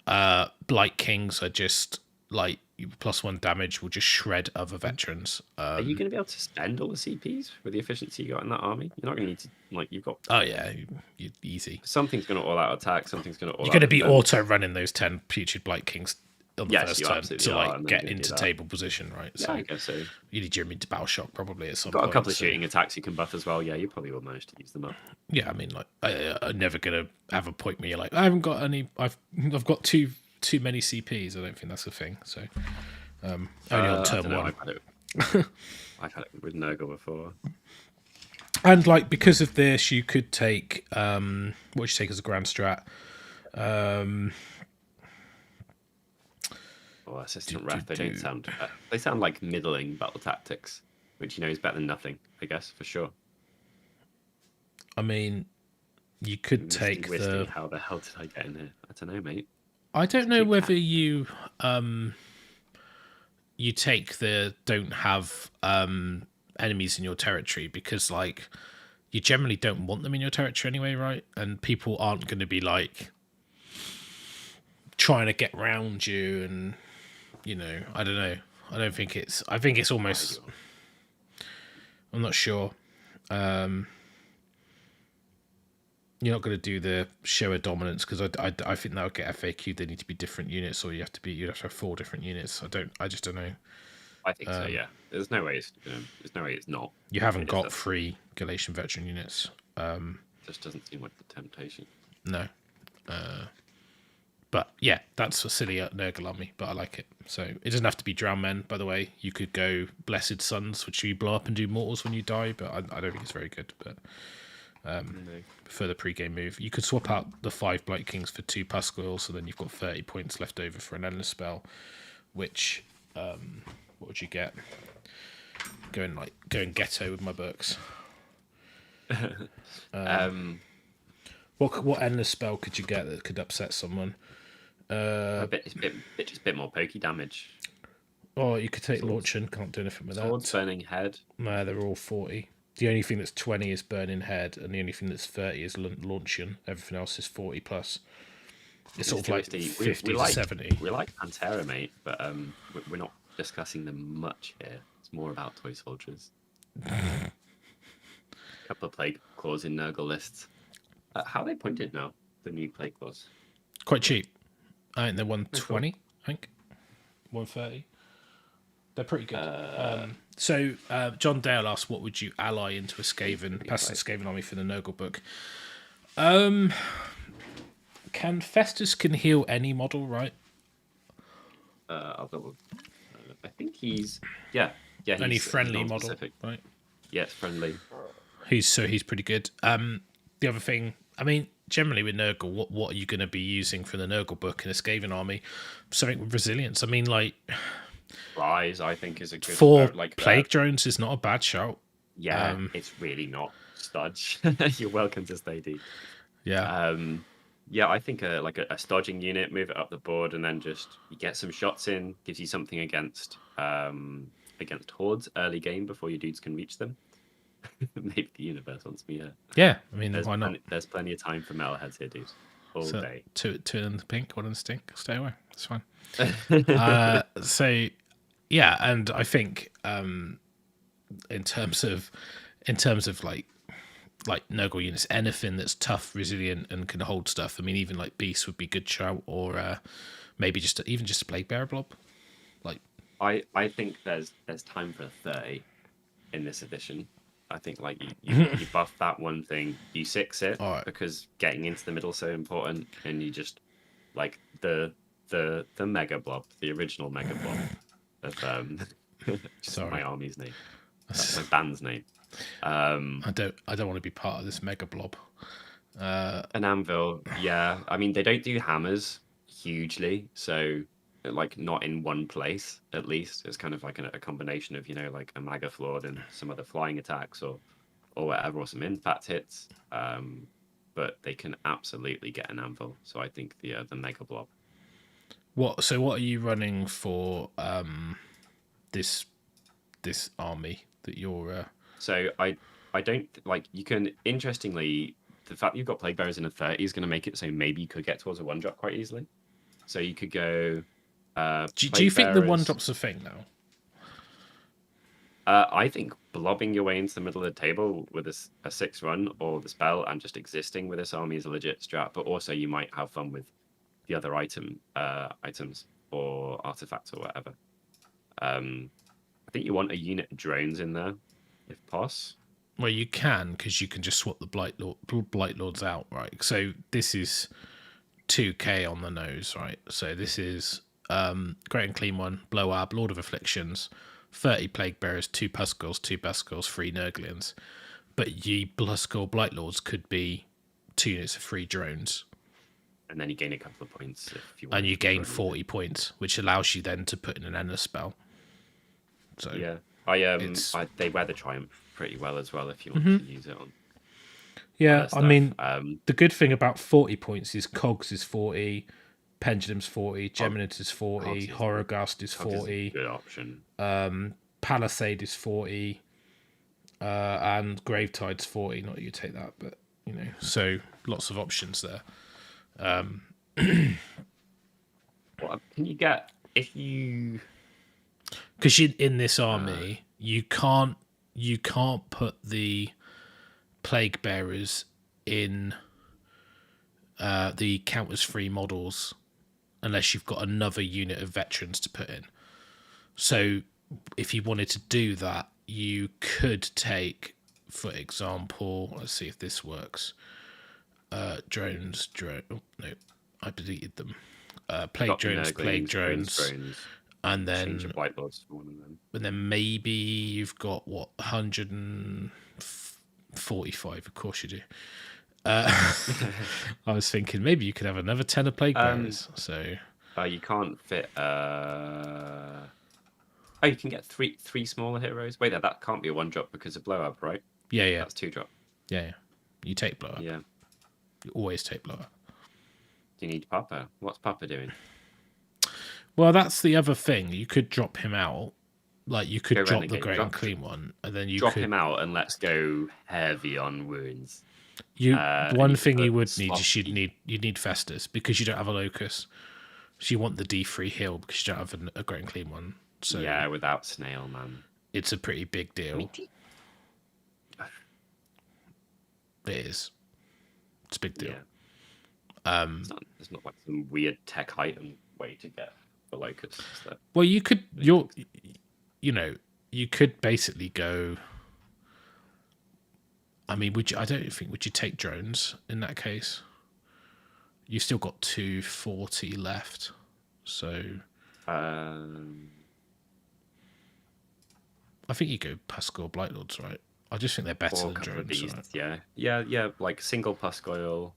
Blight Kings are just like +1 damage will just shred other veterans.
Are you going to be able to spend all the CPs with the efficiency you got in that army? You're not going to need to, like, you've got.
Oh yeah, easy.
Something's going to all out attack. Something's going to all.
You're going to be auto running those 10 putrid Blight Kings on the
Yes,
first
you
turn
absolutely
to
are,
like
and then
get
you can do
into
that.
table position, right?
Yeah,
So
I guess so.
you need your to battle shock probably at some
Got
point.
a couple of
so-
shooting attacks you can buff as well. Yeah, you probably will manage to use them up.
Yeah, I mean, like I'm never gonna have a point where you're like, I haven't got any. I've got too many CPs. I don't think that's a thing. So only on
I
turn
don't know,
one.
I've had it with Nurgle before.
And like because of this, you could take what would you take as a grand strat?
Or assistant ref, they don't sound. They sound like middling battle tactics, which is better than nothing, I guess, for sure.
I mean, you could take the.
How the hell did I get in here? I don't know, mate.
I don't know whether you you take the don't have enemies in your territory because like you generally don't want them in your territory anyway, right? And people aren't going to be like trying to get round you, and I don't know. I don't think it's. I think it's almost. I'm not sure. You're not going to do the show of dominance because I think that would get FAQ. They need to be different units, or you'd have to have 4 different units. I just don't know.
I think so. Yeah, there's no way it's not.
You haven't got 3 Galatian veteran units.
Just doesn't seem like the temptation.
No. But yeah, that's a silly Nurgle army, but I like it. So it doesn't have to be Drown Men, by the way. You could go Blessed Sons, which you blow up and do mortals when you die, but I don't think it's very good. But for the pre-game move, you could swap out the 5 Blight Kings for 2 Pascal, so then you've got 30 points left over for an endless spell. Which what would you get? Going ghetto with my books. What endless spell could you get that could upset someone?
It's a bit more pokey damage.
Oh, you could take Launching. Can't do anything with that.
Swords, Burning Head.
No, they're all 40. The only thing that's 20 is Burning Head, and the only thing that's 30 is Launching. Everything else is 40 plus. It's sort of like 50 to 70.
We like Pantera, mate, but we're not discussing them much here. It's more about toy soldiers. A couple of Plague Claws in Nurgle lists. How are they pointed now? The new Plague Claws.
Quite cheap. I think they're 120. I think 130. They're pretty good. So John Dale asked, "What would you ally into a Skaven, past the Skaven army for the Nurgle book?" Festus can heal any model, right?
I'll double. I think he's
Any friendly model,
non-specific.
right?
Yeah, it's friendly.
He's pretty good. The other thing, I mean, generally with Nurgle, what are you going to be using from the Nurgle book in a Skaven army? Something with resilience. I mean, like
Rise, I think, is a good
4 plague drones is not a bad shout.
Yeah, it's really not Studge. You're welcome to stay deep.
Yeah.
Yeah, I think a stodging unit, move it up the board, and then just you get some shots in, gives you something against hordes early game before your dudes can reach them. Maybe the universe wants me here.
Yeah, I mean, why not?
There's plenty of time for metalheads here, dude. All day. 2
in the pink, 1 in the stink. Stay away. It's fine. So, yeah, and I think in terms of like Nurgle units, anything that's tough, resilient, and can hold stuff. I mean, even like Beast would be good shout, or maybe just a Plague Bearer blob. Like,
I think there's time for a 30 in this edition. I think like you buff that one thing, you 6 it because getting into the middle is so important, and you just like the mega blob, the original mega blob of
sorry,
my army's name. That's my band's name.
I don't want to be part of this mega blob.
An anvil, yeah. I mean, they don't do hammers hugely, so like not in one place at least. It's kind of like a combination of like a Maga Flawed and some other flying attacks or whatever, or some impact hits. But they can absolutely get an anvil. So I think the mega blob.
What are you running for this army that you're?
So I don't like. You can, interestingly, the fact you've got Plague Bearers in a 30 is going to make it so maybe you could get towards a 1-drop quite easily. So you could go.
Do you think the 1-drop's a thing now?
I think blobbing your way into the middle of the table with a 6-run or the spell and just existing with this army is a legit strat. But also you might have fun with the other items. or artifacts or whatever. I think you want a unit of drones in there, if possible.
Well, you can, because you can just swap the Blight Lords out, right? So this is 2k on the nose, right? So this is Great and Clean one, Blow-Ab, Lord of Afflictions, 30 Plague Bearers, 2 Puskals, 2 Bascals, 3 Nurglians. But ye Puskal Blight Lords could be 2 units of 3 drones.
And then you gain a couple of points if you want.
And you gain 40 points, which allows you then to put in an endless spell. So
yeah, they weather Triumph pretty well as well if you want to use it on.
Yeah, I mean, the good thing about 40 points is Cogs is 40, Pendulum's 40, Geminid is 40, Horrorghast is 40.
Good option.
Palisade is 40, and Gravetide's 40. Not that you take that, but you know, so lots of options there.
What can you get if you?
Because in this army, you can't put the Plague Bearers in the counters free models unless you've got another unit of veterans to put in. So if you wanted to do that, you could take, for example, let's see if this works. Drones. Oh, no, I deleted them. Plague drones, plague drones. And then
White Lords for one of them.
And then maybe you've got 145. Of course you do. I was thinking maybe you could have another 10 of Plague Bearers. So
you can't fit. You can get three smaller heroes. Wait, that can't be a 1-drop because of Blow Up, right?
Yeah.
That's 2-drop.
Yeah. You take Blow Up.
Yeah.
You always take Blow Up.
Do you need Papa? What's Papa doing?
Well, that's the other thing. You could drop him out. Like, you could drop the Great and Clean one, and then you
drop
could
him out and let's go heavy on wounds.
One thing you would need is you'd need Festus because you don't have a Locus. So you want the D3 heal because you don't have a Great and Clean one. So
yeah, without Snail, man.
It's a pretty big deal. It is. It's a big deal.
Yeah. It's not like some weird tech item way to get the Locus.
Well, you could you could basically go. I mean, would you take drones in that case? You've still got 240 left, so I think you go Puskal Blight Lords, right? I just think they're better than drones.
Right? Yeah. Like single Puskal.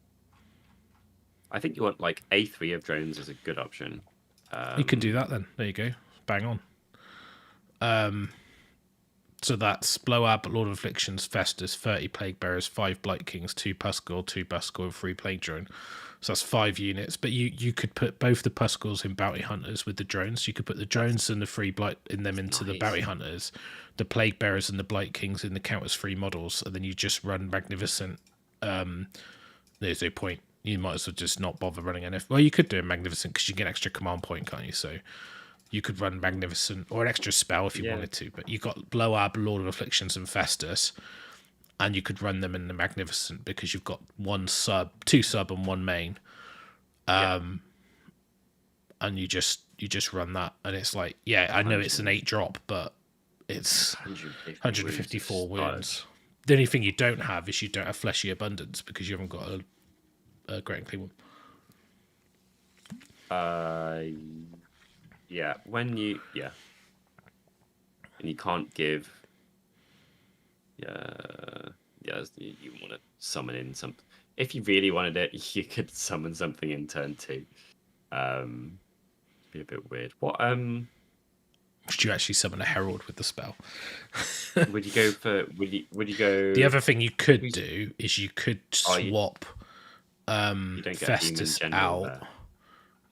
I think you want like A3 of drones is a good option.
You can do that then. There you go. Bang on. So that's Blow-Ab, Lord of Afflictions, Festus, 30 Plague Bearers, 5 Blight Kings, 2 Puskal, 2 Puskal, 3 Plague Drone. So that's 5 units. But you could put both the Puskals in Bounty Hunters with the drones. You could put the drones and the 3 Blight in them into the Bounty Hunters, the Plague Bearers and the Blight Kings in the counters free models, and then you just run Magnificent. There's no point. You might as well just not bother running NF. Well, you could do a Magnificent because you get an extra command point, can't you? So you could run Magnificent or an extra spell if you wanted to. But you got Blow-Ab, Lord of Afflictions, and Festus, and you could run them in the Magnificent because you've got 2 sub, and 1 main. And you just run that, and it's like, I know it's an 8-drop, but it's 154 wounds. The only thing you don't have is you don't have Fleshy Abundance because you haven't got a Great and Clean one.
And you can't give. You want to summon in some. If you really wanted it, you could summon something in turn 2. Be a bit weird. What
Should you actually summon a Herald with the spell?
Would you go for? Would you go?
The other thing you could do is you could swap Festus out. There.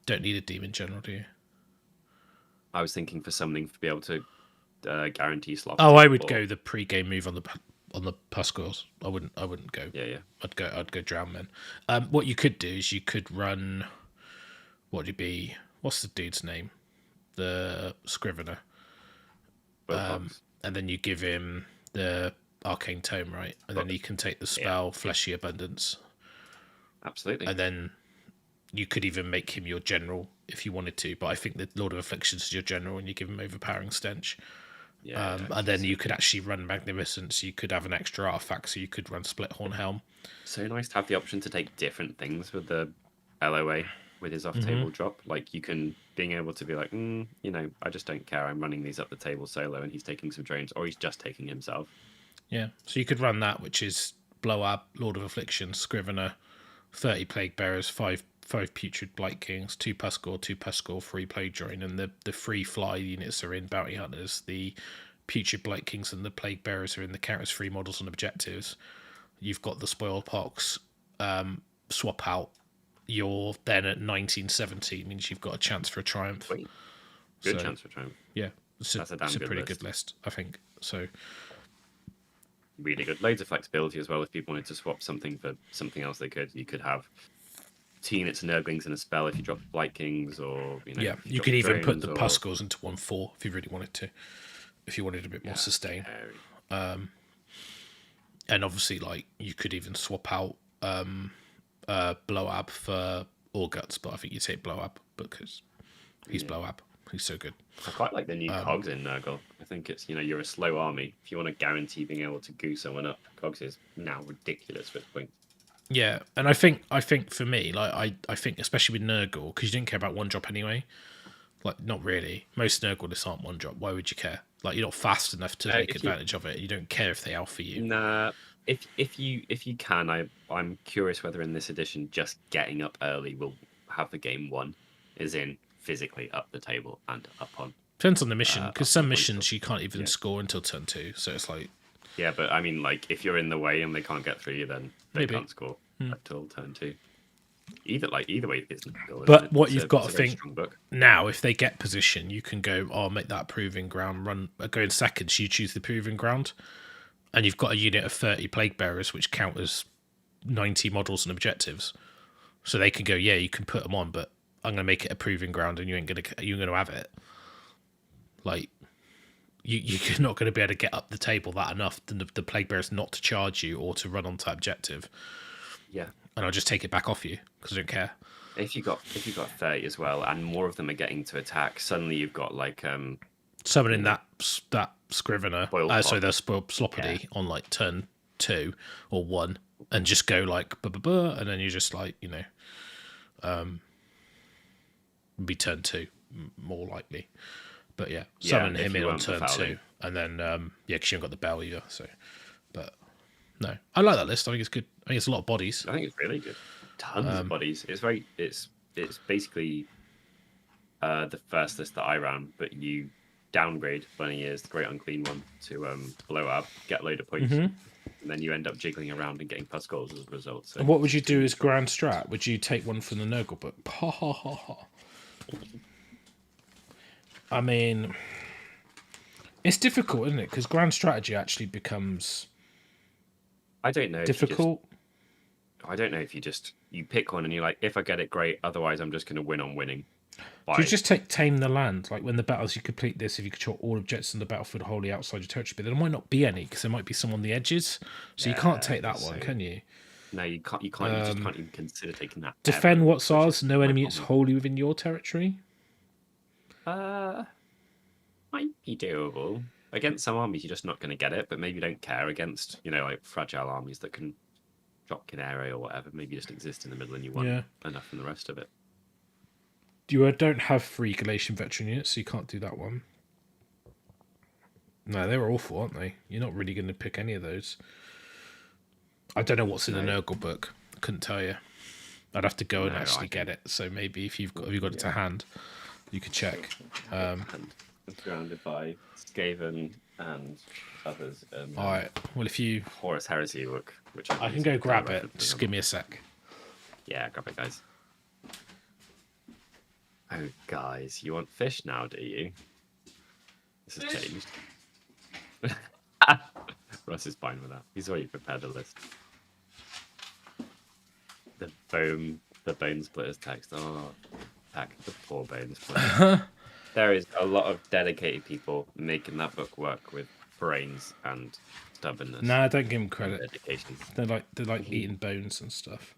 Don't need a Demon General, do you?
I was thinking for something to be able to guarantee slots.
Oh, I would go the pre-game move on the Puskals. I wouldn't go.
Yeah.
I'd go Drown Men. What you could do is you could run. What would it be? What's the dude's name? The Scrivener. And then you give him the Arcane Tome, right? And then he can take the spell Fleshy Abundance.
Absolutely.
And then you could even make him your general if you wanted to. But I think the Lord of Afflictions is your general, and you give him overpowering stench.
Yeah,
And then you could actually run Magnificence. You could have an extra artifact, so you could run Split Horn Helm.
So nice to have the option to take different things with the LOA with his off-table drop. Like you can being able to be like, you know, I just don't care. I'm running these up the table solo, and he's taking some drains, or he's just taking himself.
Yeah, so you could run that, which is Blow Up, Lord of Affliction, Scrivener, 30 Plague Bearers, 5 Putrid Blight Kings, 2 Puskor, 2 Puskor, 3 Plague Drone, and the free fly units are in Bounty Hunters. The Putrid Blight Kings and the Plague Bearers are in the counters free models and objectives. You've got the Spoiled Pox swap out. You're then at 1970, means you've got a chance for a triumph.
Good chance for triumph.
Yeah, it's a pretty
list.
good list, I think. So
really good. Loads of flexibility as well. If people wanted to swap something for something else, they could. You could have 2 units of Nurglings in a spell if you drop Blight Kings, or
yeah, you could even put the Puskors into 1/4 if you really wanted to. If you wanted a bit more sustain. And obviously, like you could even swap out Blow Up for Orguts, but I think you take Blow Up because he's Blow Up. He's so good.
I quite like the new cogs in Nurgle. I think it's, you know, you're a slow army. If you want to guarantee being able to goo someone up, cogs is now ridiculous with points.
Yeah, and I think for me, like I think especially with Nurgle, because you didn't care about 1-drop anyway. Like not really. Most Nurgle lists aren't 1-drop. Why would you care? Like you're not fast enough to take advantage of it. You don't care if they alpha you.
Nah. If you can, I'm curious whether in this edition just getting up early will have the game won, as in physically up the table and up on.
Depends on the mission, because some missions you can't even score until turn 2. So it's like.
Yeah, but I mean, like if you're in the way and they can't get through you, then they can't score until turn 2. Either way, it's Nurgle,
but what you've got to think now, if they get position, you can go, make that proving ground, go in seconds. You choose the proving ground, and you've got a unit of 30 Plague Bearers, which count as 90 models and objectives. So they can go, you can put them on, but I'm going to make it a proving ground, and you're going to have it. Like you're not going to be able to get up the table that enough the Plague Bearers not to charge you or to run onto objective.
Yeah.
And I'll just take it back off you because I don't care.
If you got 30 as well, and more of them are getting to attack, suddenly you've got like
summoning that Scrivener, the Sloppity on like turn 2 or 1, and just go like and then you're just like be turn 2 more likely. But summon him in on turn 2, and then because you haven't got the bell either. So, but no, I like that list. I think it's good. I think it's a lot of bodies.
I think it's really good. Tons of bodies. It's basically the first list that I ran, but you downgrade Bunny Ears, the Great Unclean one, to Blow Up, get a load of points, and then you end up jiggling around and getting plus goals as a result. So.
And what would you do as Grand Strat? Would you take one from the Nurgle book? I mean, it's difficult, isn't it? Because Grand Strategy actually becomes.
I don't know.
Difficult.
I don't know if you pick one and you're like, if I get it, great. Otherwise, I'm just going to win on winning.
Do you just take Tame the Land? Like when the battles, you complete this, if you control all objects in the battlefield wholly outside your territory, but there might not be any because there might be some on the edges. So you can't take that one, can you?
No, you can't. You just can't even consider taking that.
Defend what's ours. No enemy is wholly within your territory.
Might be doable. Against some armies, you're just not going to get it, but maybe you don't care against, like fragile armies that can drop Canary or whatever. Maybe just exist in the middle and you want enough from the rest of it.
You don't have free Galatian veteran units, so you can't do that one. No, they were awful, aren't they? You're not really going to pick any of those. I don't know what's in the Nurgle book. I couldn't tell you. I'd have to go and actually get it. So maybe if you've got it to hand, you could check.
Surrounded by Skaven and others.
All right. Well, if you
Horus Heresy book, which
I can go grab it. Just give me a sec.
Yeah, grab it, guys. Oh, guys, you want fish now, do you? This has changed. Russ is fine with that. He's already prepared a list. The bone splitters text. Oh, heck, the poor bone splitters. There is a lot of dedicated people making that book work with brains and stubbornness.
Nah, don't give them credit.
Dedication.
They like eating bones and stuff.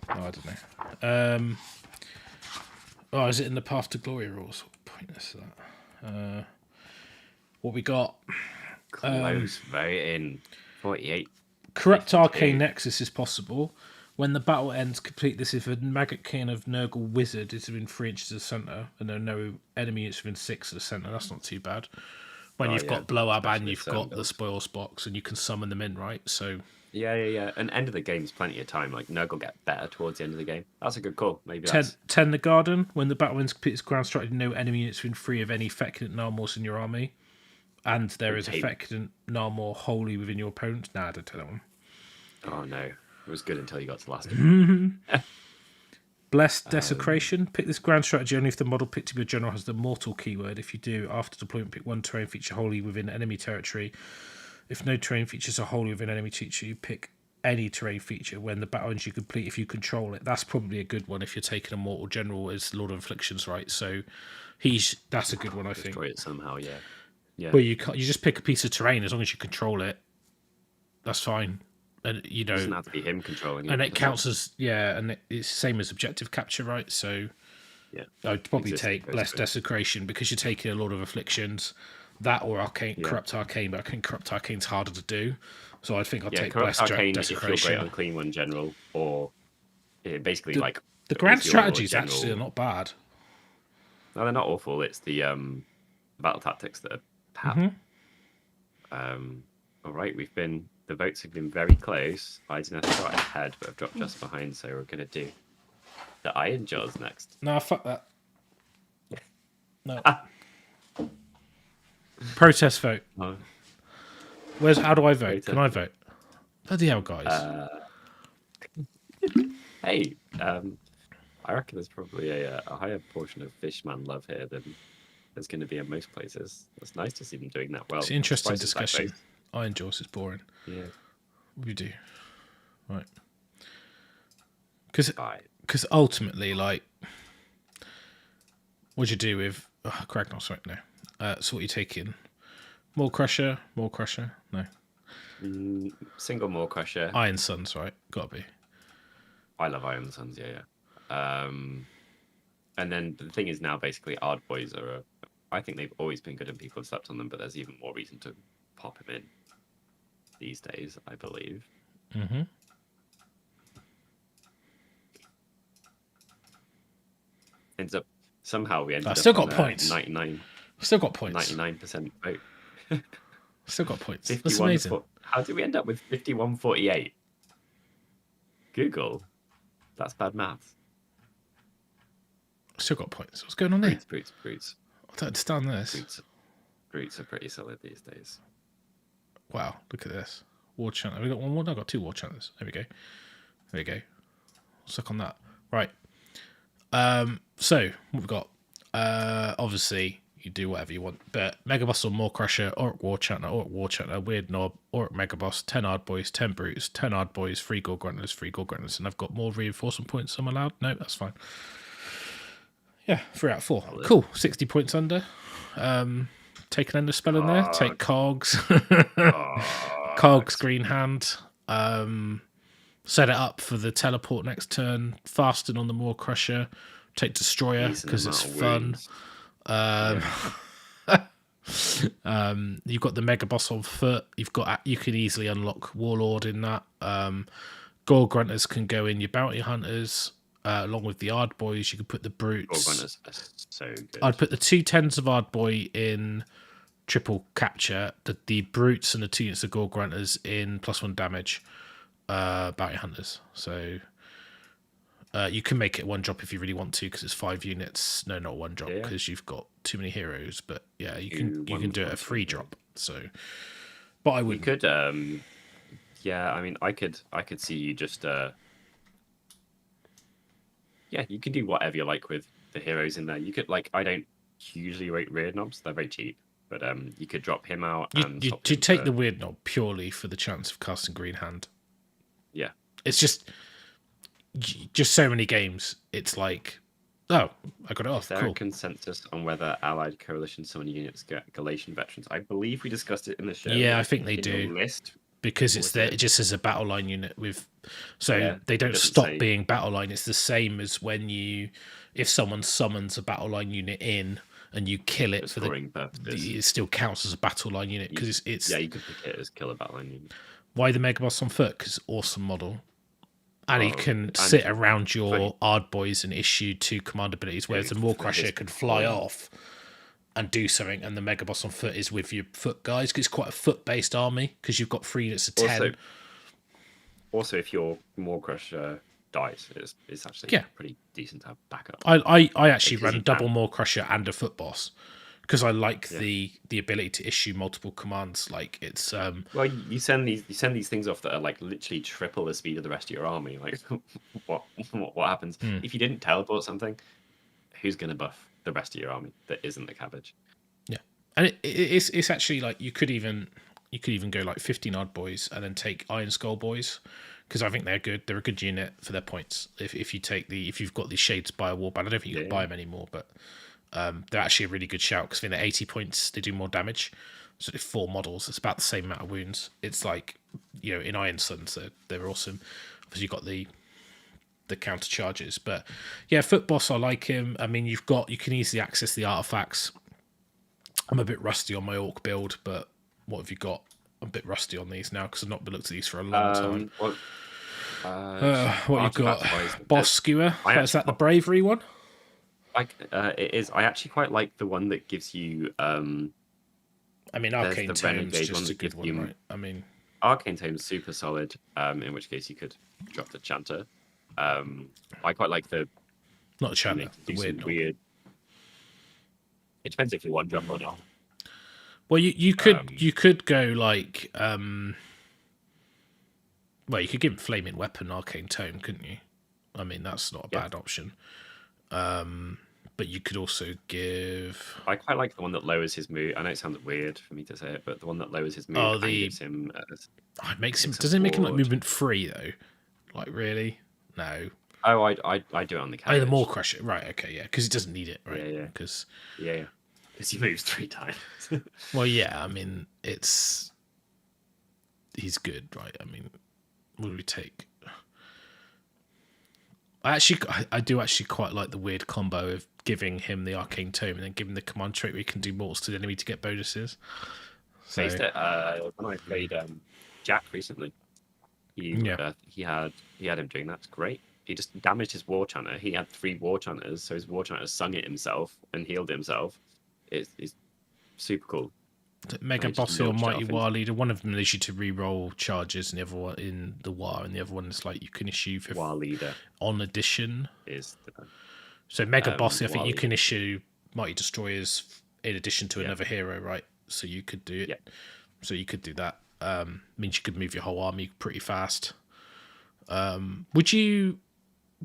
Oh, I don't know. Oh, is it in the Path to Glory rules? What point is that? What we got?
Close, very in. 48.
Corrupt
52.
Arcane Nexus is possible. When the battle ends, complete this if a Maggot King of Nurgle Wizard is within 3 inches of the centre and there are no enemy units within 6 of the centre. That's not too bad. When you've got Blow Up and you've got the Spoils box and you can summon them in, right? So
Yeah. And end of the game's plenty of time. Like, Nurgle get better towards the end of the game. That's a good call. Maybe
10 the Garden. When the battle ends, complete its ground strike, no enemy units within 3 of any Fecundant Narmors in your army. And there is a Fecundant Narmor wholly within your opponent. Nah, I don't tell that one.
Oh, no. It was good until you got to the last one.
Blessed Desecration. Pick this grand strategy only if the model picked to be a general has the mortal keyword. If you do, after deployment, pick one terrain feature wholly within enemy territory. If no terrain features are wholly within enemy territory, you pick any terrain feature. When the battle ends, you complete if you control it. That's probably a good one if you're taking a mortal general as Lord of Afflictions, right? So that's a good one, I think.
Destroy it somehow, yeah.
Well, you just pick a piece of terrain as long as you control it. That's fine. And
it doesn't have to be him controlling it.
And it counts as and it's the same as objective capture, right? So
yeah,
I'd probably take Blessed Desecration because you're taking a Lord of Afflictions, that or Corrupt Arcane, but I think Corrupt Arcane's harder to do. So I think I'll take Blessed
Arcane
Desecration.
If you're great Unclean One general, or basically
the grand strategies actually are not bad.
No, they're not awful. It's the battle tactics that are pap. All right, the votes have been very close. Ironjawz got ahead, but have dropped just behind, so we're gonna do the Ironjawz next.
No, fuck that. No. Protest vote.
Oh.
How do I vote? Can I vote? Bloody hell, guys.
Hey, I reckon there's probably a higher portion of Fishman love here than there's going to be in most places. It's nice to see them doing that well.
It's an interesting discussion. Ironjawz is boring.
Yeah.
What do you do? Right. Because ultimately, like, what do you do with... Oh, Kragnos, right? No. So what are you taking? More Crusher? No.
Single More Crusher.
Iron Suns, right? Gotta be.
I love Iron Suns, yeah. And then the thing is now, basically, AUDIBLE are... I think they've always been good and people have slept on them, but there's even more reason to pop him in these days, I believe.
Mm-hmm.
Somehow we ended up
still got points.
99.
Still got points.
99% vote.
Still got points. That's amazing.
How did we end up with 51-48? Google. That's bad maths.
Still got points. What's going on there?
Brutes.
I don't understand this.
Brutes are pretty solid these days.
Wow, look at this. War chant. Have we got one more? No, I've got 2 war chanters. There we go. Suck on that. Right. So, what we've got? Obviously, you do whatever you want. But Mega Boss or More Crusher, Orc War Chanter, Weird Knob, Orc Mega Boss, 10 AUDIBLEs, 10 Brutes, 10 AUDIBLEs, 3 Gore Grunters. And I've got more reinforcement points I'm allowed? No, that's fine. Yeah, 3 out of 4. Cool. 60 points under. Take an Ender Spell in there. Take Cogs. Cogs, Green Hand. Set it up for the teleport next turn. Fasten on the More Crusher. Take Destroyer because it's fun. You've got the Mega Boss on foot. You can easily unlock Warlord in that. Gore Grunters can go in your Bounty Hunters. Along with the AUDIBLEs, you could put the Brutes.
Gore Grunters are so good.
I'd put the 2 10s of AUDIBLE in triple capture. The Brutes and the 2 units of Gore Grunters in +1 damage. Bounty Hunters. So you can make it 1 drop if you really want to because it's 5 units. No, not 1 drop because you've got too many heroes. But yeah, you can do it a 3 drop. So, but I would.
You could. Yeah, I mean, I could see you just. Yeah, you can do whatever you like with the heroes in there. You could I don't usually rate Weird Knobs; they're very cheap. But you could drop him out.
You take the Weird Knob purely for the chance of casting Green Hand.
Yeah,
it's just so many games. It's like, oh, I got it off.
Is there a consensus on whether Allied Coalition summon units get Galatian veterans? I believe we discussed it in the show.
Yeah, I think they do.
The list,
because it's there. It just as a battle line unit with, so they don't stop being battle line. It's the same as when if someone summons a battle line unit in and you kill it for it still counts as a battle line unit because it's
you could pick it as kill a battle line unit.
Why the Megaboss on foot? Because awesome model. And he can sit around your Ardboys and issue 2 command abilities, whereas the Maw-Crusher could fly off and do something, and the Megaboss on foot is with your foot guys, because it's quite a foot-based army, because you've got 3 units of 10.
Also, if your Maw-Crusher dies, it's actually pretty decent to have backup.
I actually run double Maw-Crusher and a foot boss, because I like the ability to issue multiple commands. Like it's
well, you send these things off that are like literally triple the speed of the rest of your army. Like what happens if you didn't teleport something? Who's going to buff the rest of your army that isn't the cabbage?
Yeah, and it's actually like you could even go like 15 Ardboys and then take Iron Skull Boys, because I think they're good. They're a good unit for their points. If you've got these Shades by a Warband, I don't think you can buy them anymore, but they're actually a really good shout, because I think they're 80 points. They do more damage. So they're 4 models. It's about the same amount of wounds. It's like, in Iron Suns, they're awesome. Obviously, you've got the counter charges, but foot boss, I like him. I mean, you can easily access the artifacts. I'm a bit rusty on my Orc build, but what have you got? I'm a bit rusty on these now because I've not looked at these for a long time. What you got? Boss Skewer. Is that the bravery one?
It is. I actually quite like the one that gives you.
I mean, Arcane Tome's just a good one, right? I mean,
Arcane Tome's super solid. In which case you could drop the Chanter. I quite like the.
Not the Chanter. The weird.
It depends if you want drop or not.
Well, you could go like well, you could give him Flaming Weapon, Arcane Tome, couldn't you? I mean, that's not a bad option. But you could also give.
I quite like the one that lowers his mood. I know it sounds weird for me to say it, but the one that lowers his mood and gives him.
It makes him. Doesn't it make him like movement free though? Like really? No.
Oh, I do it on the cabbage.
Oh, the Maw-Crusher, right? Okay, yeah, because he doesn't need it, right?
Yeah.
Because
he moves 3 times.
Well, yeah. I mean, he's good, right? I mean, what do we take? I do actually quite like the weird combo of giving him the Arcane Tome and then giving the command trait where he can do mortals to the enemy to get bonuses. So
faced it when I played Jack recently. He had him doing that. It's great. He just damaged his War Chanter. He had 3 War Chanters, so his War Chanter sung it himself and healed himself. It's super cool.
Mega Bossy or Mighty War Leader. One of them allows you to re-roll charges, and the other one in the War, and the other one is like you can issue for
War Leader
on addition. So Mega Bossy, I think you can issue Mighty Destroyers in addition to another hero, right? So you could do it.
Yeah.
So you could do that. Means you could move your whole army pretty fast. Would you,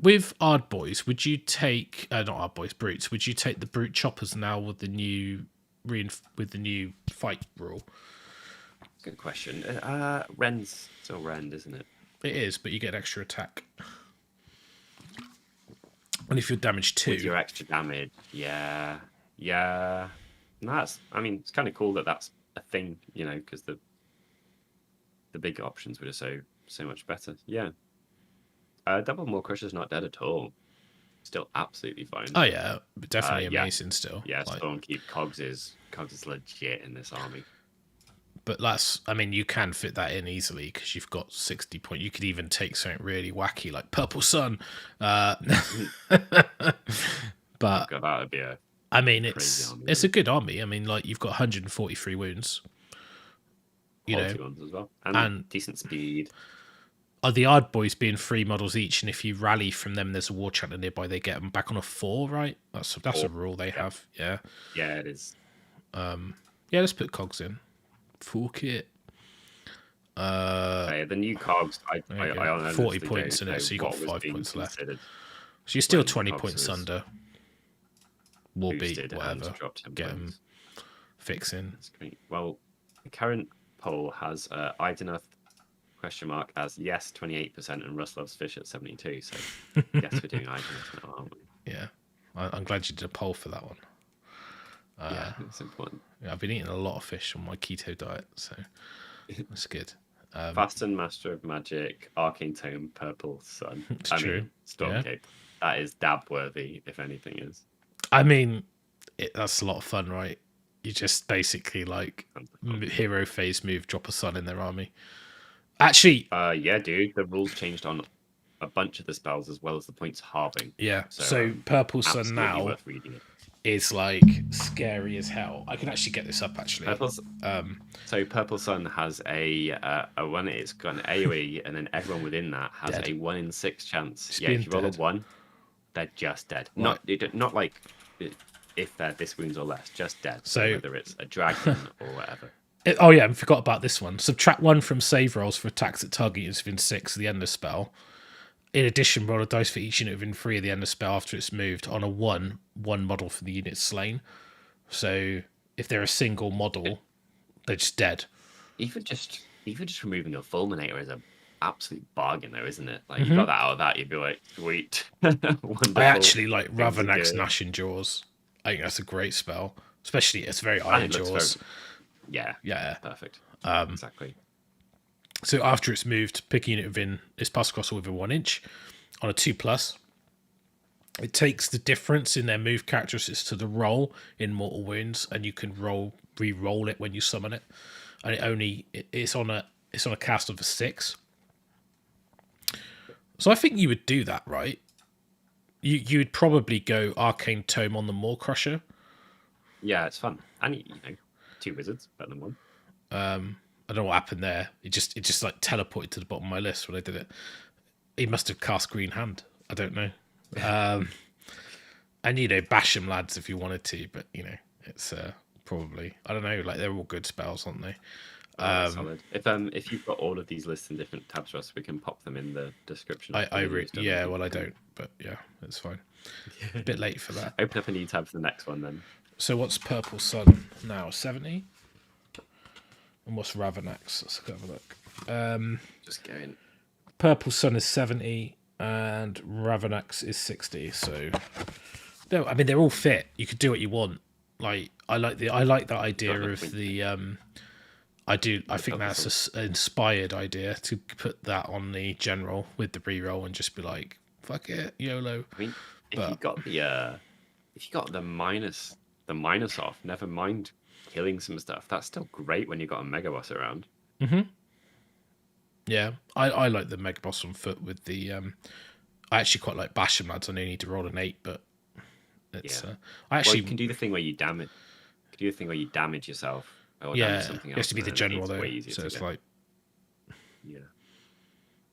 with Ardboys, would you take not Ardboys, Brutes? Would you take the Brute Choppers now with the new fight rule?
Good question. Ren's still Rend, isn't it?
It is, but you get an extra attack. And if you're damaged 2,
with your extra damage, yeah. It's kind of cool that that's a thing, because the big options were just so much better. Yeah. Double Maw-Crusher's not dead at all. Still absolutely fine.
Oh yeah, definitely amazing still.
Yeah, Stormkeep Cogs is legit in this army.
But you can fit that in easily because you've got 60 points. You could even take something really wacky like Purple Sun. But
that would be
it's a good army. I mean, like you've got 143 wounds.
Quality ones as well, and decent speed.
Are the Ardboys being 3 models each, and if you rally from them, there's a War Chanter nearby. They get them back on a 4, right? That's a rule they have. Yeah.
Yeah, it is.
Let's put Cogs in. Fork it.
The new Cogs. I
40 points in it, so you got 5 points left. So you're still 20 points under. Warbeat, whatever. Get them fixing.
That's great. Well, the current poll has Ideneth ? As yes 28% and Russ loves fish at 72%. So yes, we're doing Ideneth now, aren't we?
Yeah, I'm glad you did a poll for that one.
Yeah, it's important.
Yeah, I've been eating a lot of fish on my keto diet, so that's good.
Fast and Master of Magic, Arcane Tome, Purple Sun.
It's true.
Stormcape. That is dab worthy, if anything is.
I mean, that's a lot of fun, right? You just basically like hero phase move, drop a sun in their army. Actually,
yeah, dude, the rules changed on a bunch of the spells as well as the points halving.
yeah. So Purple Sun now
worth reading it.
is like scary as hell. I can actually get this up actually.
So Purple Sun has a one. It's got an AOE, and then everyone within that has a 1 in 6 chance. Yeah, if you roll a 1, they're just dead.
Right.
Not like if they're this wounds or less, just dead.
So
whether it's a dragon or whatever.
Oh yeah, I forgot about this one. Subtract 1 from save rolls for attacks that target units within 6 of the end of spell. In addition, roll a dice for each unit within 3 of the end of spell after it's moved on a 1 model for the unit slain. So if they're a single model, they're just dead.
Even just removing a Fulminator is an absolute bargain, though, isn't it? Like you got that out of that, you'd be like, sweet.
I actually like Ravenak's Gnashing Jaws. I think that's a great spell, especially it's very Ironjawz.
Yeah, perfect. Exactly.
So after it's moved, pick a unit within its pass across within 1 inch on a 2+. It takes the difference in their move characteristics to the roll in Mortal Wounds, and you can re-roll it when you summon it. And it's on a cast of a 6. So I think you would do that, right? You would probably go Arcane Tome on the Maw Crusher.
Yeah, it's fun, and 2 wizards better than 1.
I don't know what happened there. It just like teleported to the bottom of my list when I did it. He must have cast Green Hand. I don't know. And bash them lads if you wanted to, but it's probably, I don't know, like they're all good spells, aren't they?
Solid. If you've got all of these lists in different tabs for us, we can pop them in the description.
I don't, but yeah, it's fine. A bit late for that.
Open up a new tab for the next one then.
So what's Purple Sun now? 70? And what's Ravenak's? Let's have a look.
Just going.
Purple Sun is 70 and Ravenak's is 60. So no, I mean they're all fit. You could do what you want. Like I like that idea of the I think that's an inspired idea to put that on the general with the reroll and just be like, fuck it, YOLO.
I mean, if you got the minus off, never mind killing some stuff. That's still great when you got a mega boss around.
Yeah, I like the mega boss on foot with the. I actually quite like bash them lads. I know you need to roll an 8, but it's. You
can do the thing where you damage. You can do the thing where you damage yourself. Or
yeah,
something
it has to be the general though. So it's like.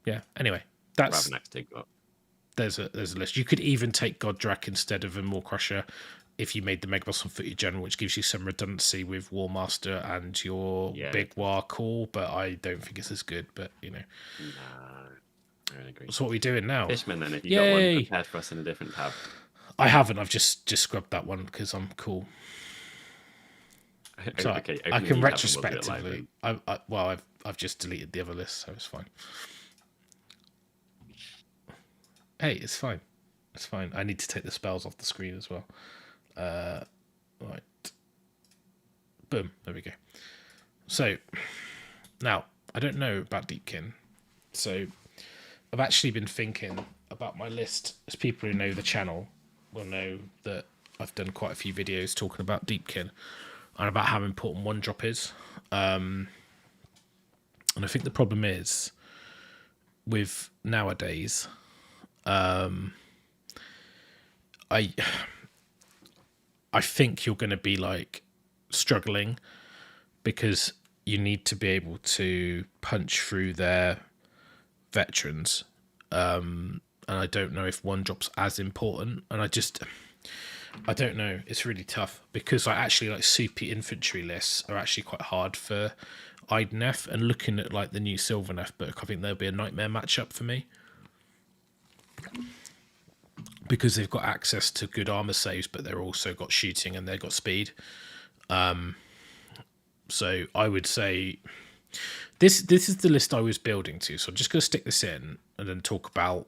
Yeah. Anyway, that's. There's a list. You could even take Godrak instead of a Maw Crusher if you made the Mega Boss on foot your general, which gives you some redundancy with War Master and your big War call, but I don't think it's as good, but
Nah, I agree.
So what are we doing now?
Fishman then, if you got one prepared for us in a different tab.
I haven't, I've just scrubbed that one because I'm cool. So
okay,
I can retrospectively. I've just deleted the other list, so it's fine. Hey, it's fine. It's fine. I need to take the spells off the screen as well. Right. Boom. There we go. So, now, I don't know about Deepkin. So, I've actually been thinking about my list. As people who know the channel will know that I've done quite a few videos talking about Deepkin and about how important 1-drop is. And I think the problem is with nowadays, I think you're going to be like struggling because you need to be able to punch through their veterans. And I don't know if 1-drop's as important. And I don't know. It's really tough because I actually like super infantry lists are actually quite hard for IDNF, and looking at like the new Sylvaneth book, I think there'll be a nightmare matchup for me. Because they've got access to good armor saves, but they're also got shooting and they've got speed. So I would say this is the list I was building to. So I'm just going to stick this in and then talk about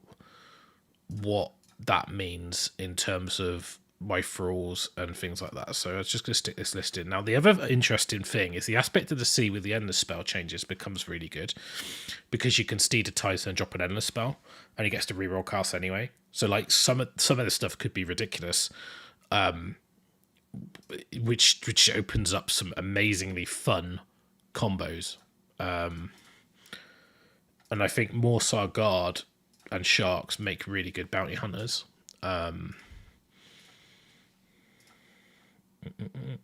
what that means in terms of Referrals and things like that. So I was just going to stick this list in. Now, the other interesting thing is the aspect of the sea with the endless spell changes becomes really good because you can steeditize and drop an endless spell, and he gets to reroll cast anyway. So like some of the stuff could be ridiculous, which opens up some amazingly fun combos. And I think Morsar Guard and Sharks make really good bounty hunters. No,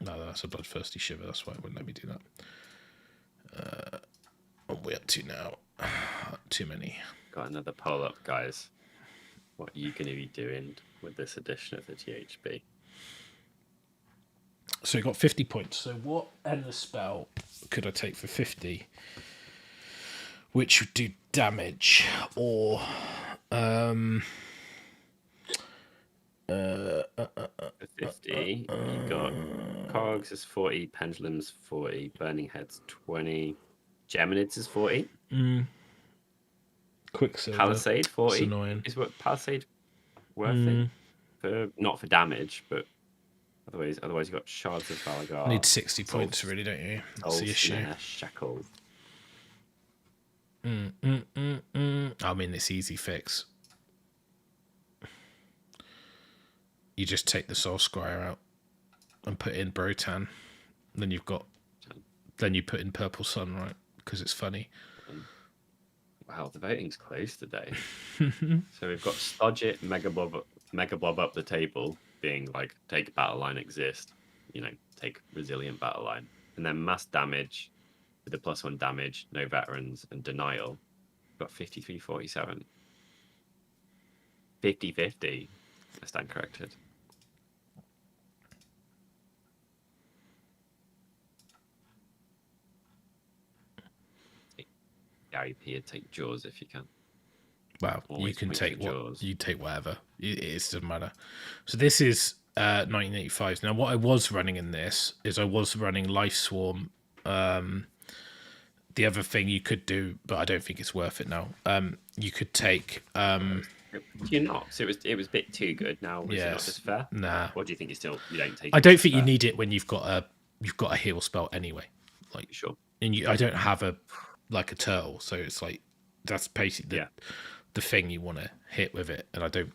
that's a Bloodthirsty Shiver. That's why it wouldn't let me do that. What are we up to now? Too many.
Got another poll up, guys. What are you going to be doing with this edition of the THB?
So we got 50 points. So what endless spell could I take for 50? Which would do damage or
50. You got Cogs is 40, Pendulums 40, Burning Heads 20, Geminids is 40.
Quicksilver.
Palisade 40.
It's annoying.
Is what Palisade worth it? For not for damage, but otherwise you got Shards of Valagar.
Need 60 points, really, don't you? That's the issue.
Shackle.
I mean, it's easy fix. You just take the Soul Scryer out and put in Brotan. Then you've got. Then you put in Purple Sun, right? Because it's funny.
Wow, the voting's close today. So we've got Stodget, Mega Blob up the table, being like take Battle Line exist, take Resilient Battle Line, and then mass damage with the +1 damage, no veterans, and denial. We've got 53-47. 50-50. I stand corrected. Gary P, take Jaws if you can.
Well,
Always
you can
point
take
to Jaws.
you take whatever. It doesn't matter. So this is 1985. Now, what I was running in this is I was running Life Swarm. The other thing you could do, but I don't think it's worth it now. You could take.
You're not. So it was a bit too good. Now is it not
Yes.
just fair?
Nah.
Or do you think you don't take?
I
it
don't
as
think you
fair?
need it when you've got a heal spell anyway. Like,
Sure.
and I don't have a turtle, so it's like that's basically the thing you want to hit with it, and I don't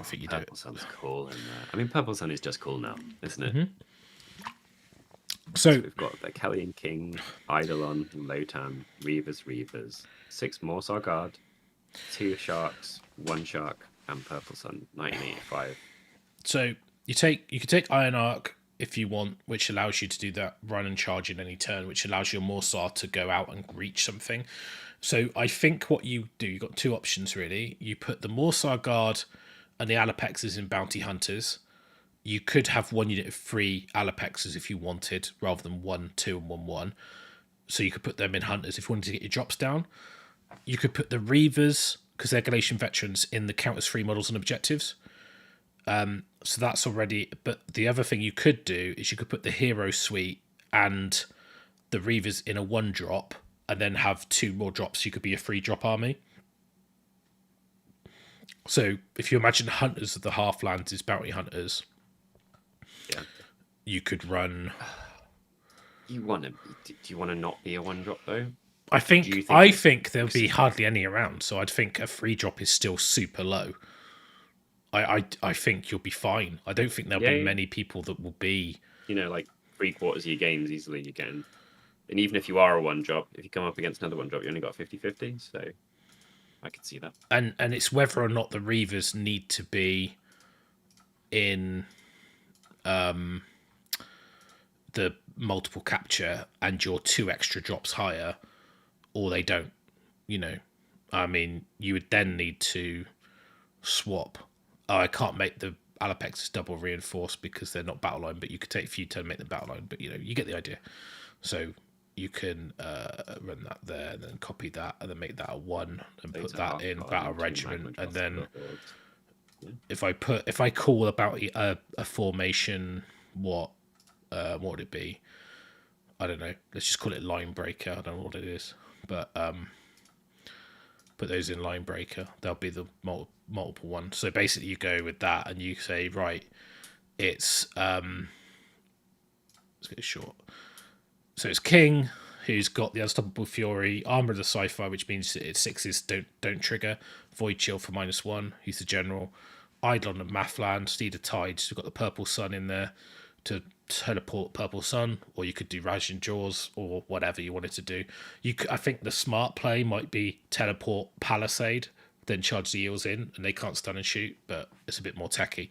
think you do it.
Purple Sun's cool, and I mean Purple Sun is just cool now, isn't it?
So
We've got the Kellyan King, Eidolon, Lotan, Reavers, 6 Morsar Guard, 2 Sharks, 1 Shark, and Purple Sun, 1985.
So you could take Iron Arc if you want, which allows you to do that run and charge in any turn, which allows your Morsar to go out and reach something. So I think what you do, you've got 2 options really. You put the Morsar Guard and the Alapexes in Bounty Hunters. You could have 1 unit of 3 Alapexes if you wanted, rather than 1, 2, and 1, 1. So you could put them in Hunters if you wanted to get your drops down. You could put the Reavers, because they're Galatian veterans, in the counters 3 models and objectives. So that's already. But the other thing you could do is you could put the Hero Suite and the Reavers in a 1-drop, and then have 2 more drops. You could be a 3-drop army. So if you imagine Hunters of the Halflands is Bounty Hunters, you could run.
Do you want to not be a 1-drop though?
I think there'll be hardly any around, so I'd think a 3-drop is still super low. I think you'll be fine. I don't think there'll be many people that will be.
Like 3/4 of your games easily you can. And even if you are a 1-drop, if you come up against another 1-drop, you only got 50-50. So I can see that.
And it's whether or not the Reavers need to be in the multiple capture and your 2 extra drops higher, or they don't. I mean, you would then need to swap. Oh, I can't make the Alapexes double reinforced because they're not battle line, but you could take a few turns to make them battle line. But you get the idea. So you can run that there, and then copy that, and then make that a 1, and put that in Battle Regiment, and then if I call about a formation, what would it be? I don't know. Let's just call it Line Breaker. I don't know what it is, but put those in Line Breaker. They'll be the multiple one. So basically, you go with that, and you say, right, it's let's get it short. So it's King, who's got the Unstoppable Fury, Armor of the Sci-Fi, which means its sixes don't trigger. Void Chill for -1. He's the general. Eidolon of Mathland, Steed of Tides. We've got the Purple Sun in there to teleport Purple Sun, or you could do Ironjawz or whatever you wanted to do. I think the smart play might be teleport Palisade, then charge the eels in, and they can't stun and shoot, but it's a bit more techy.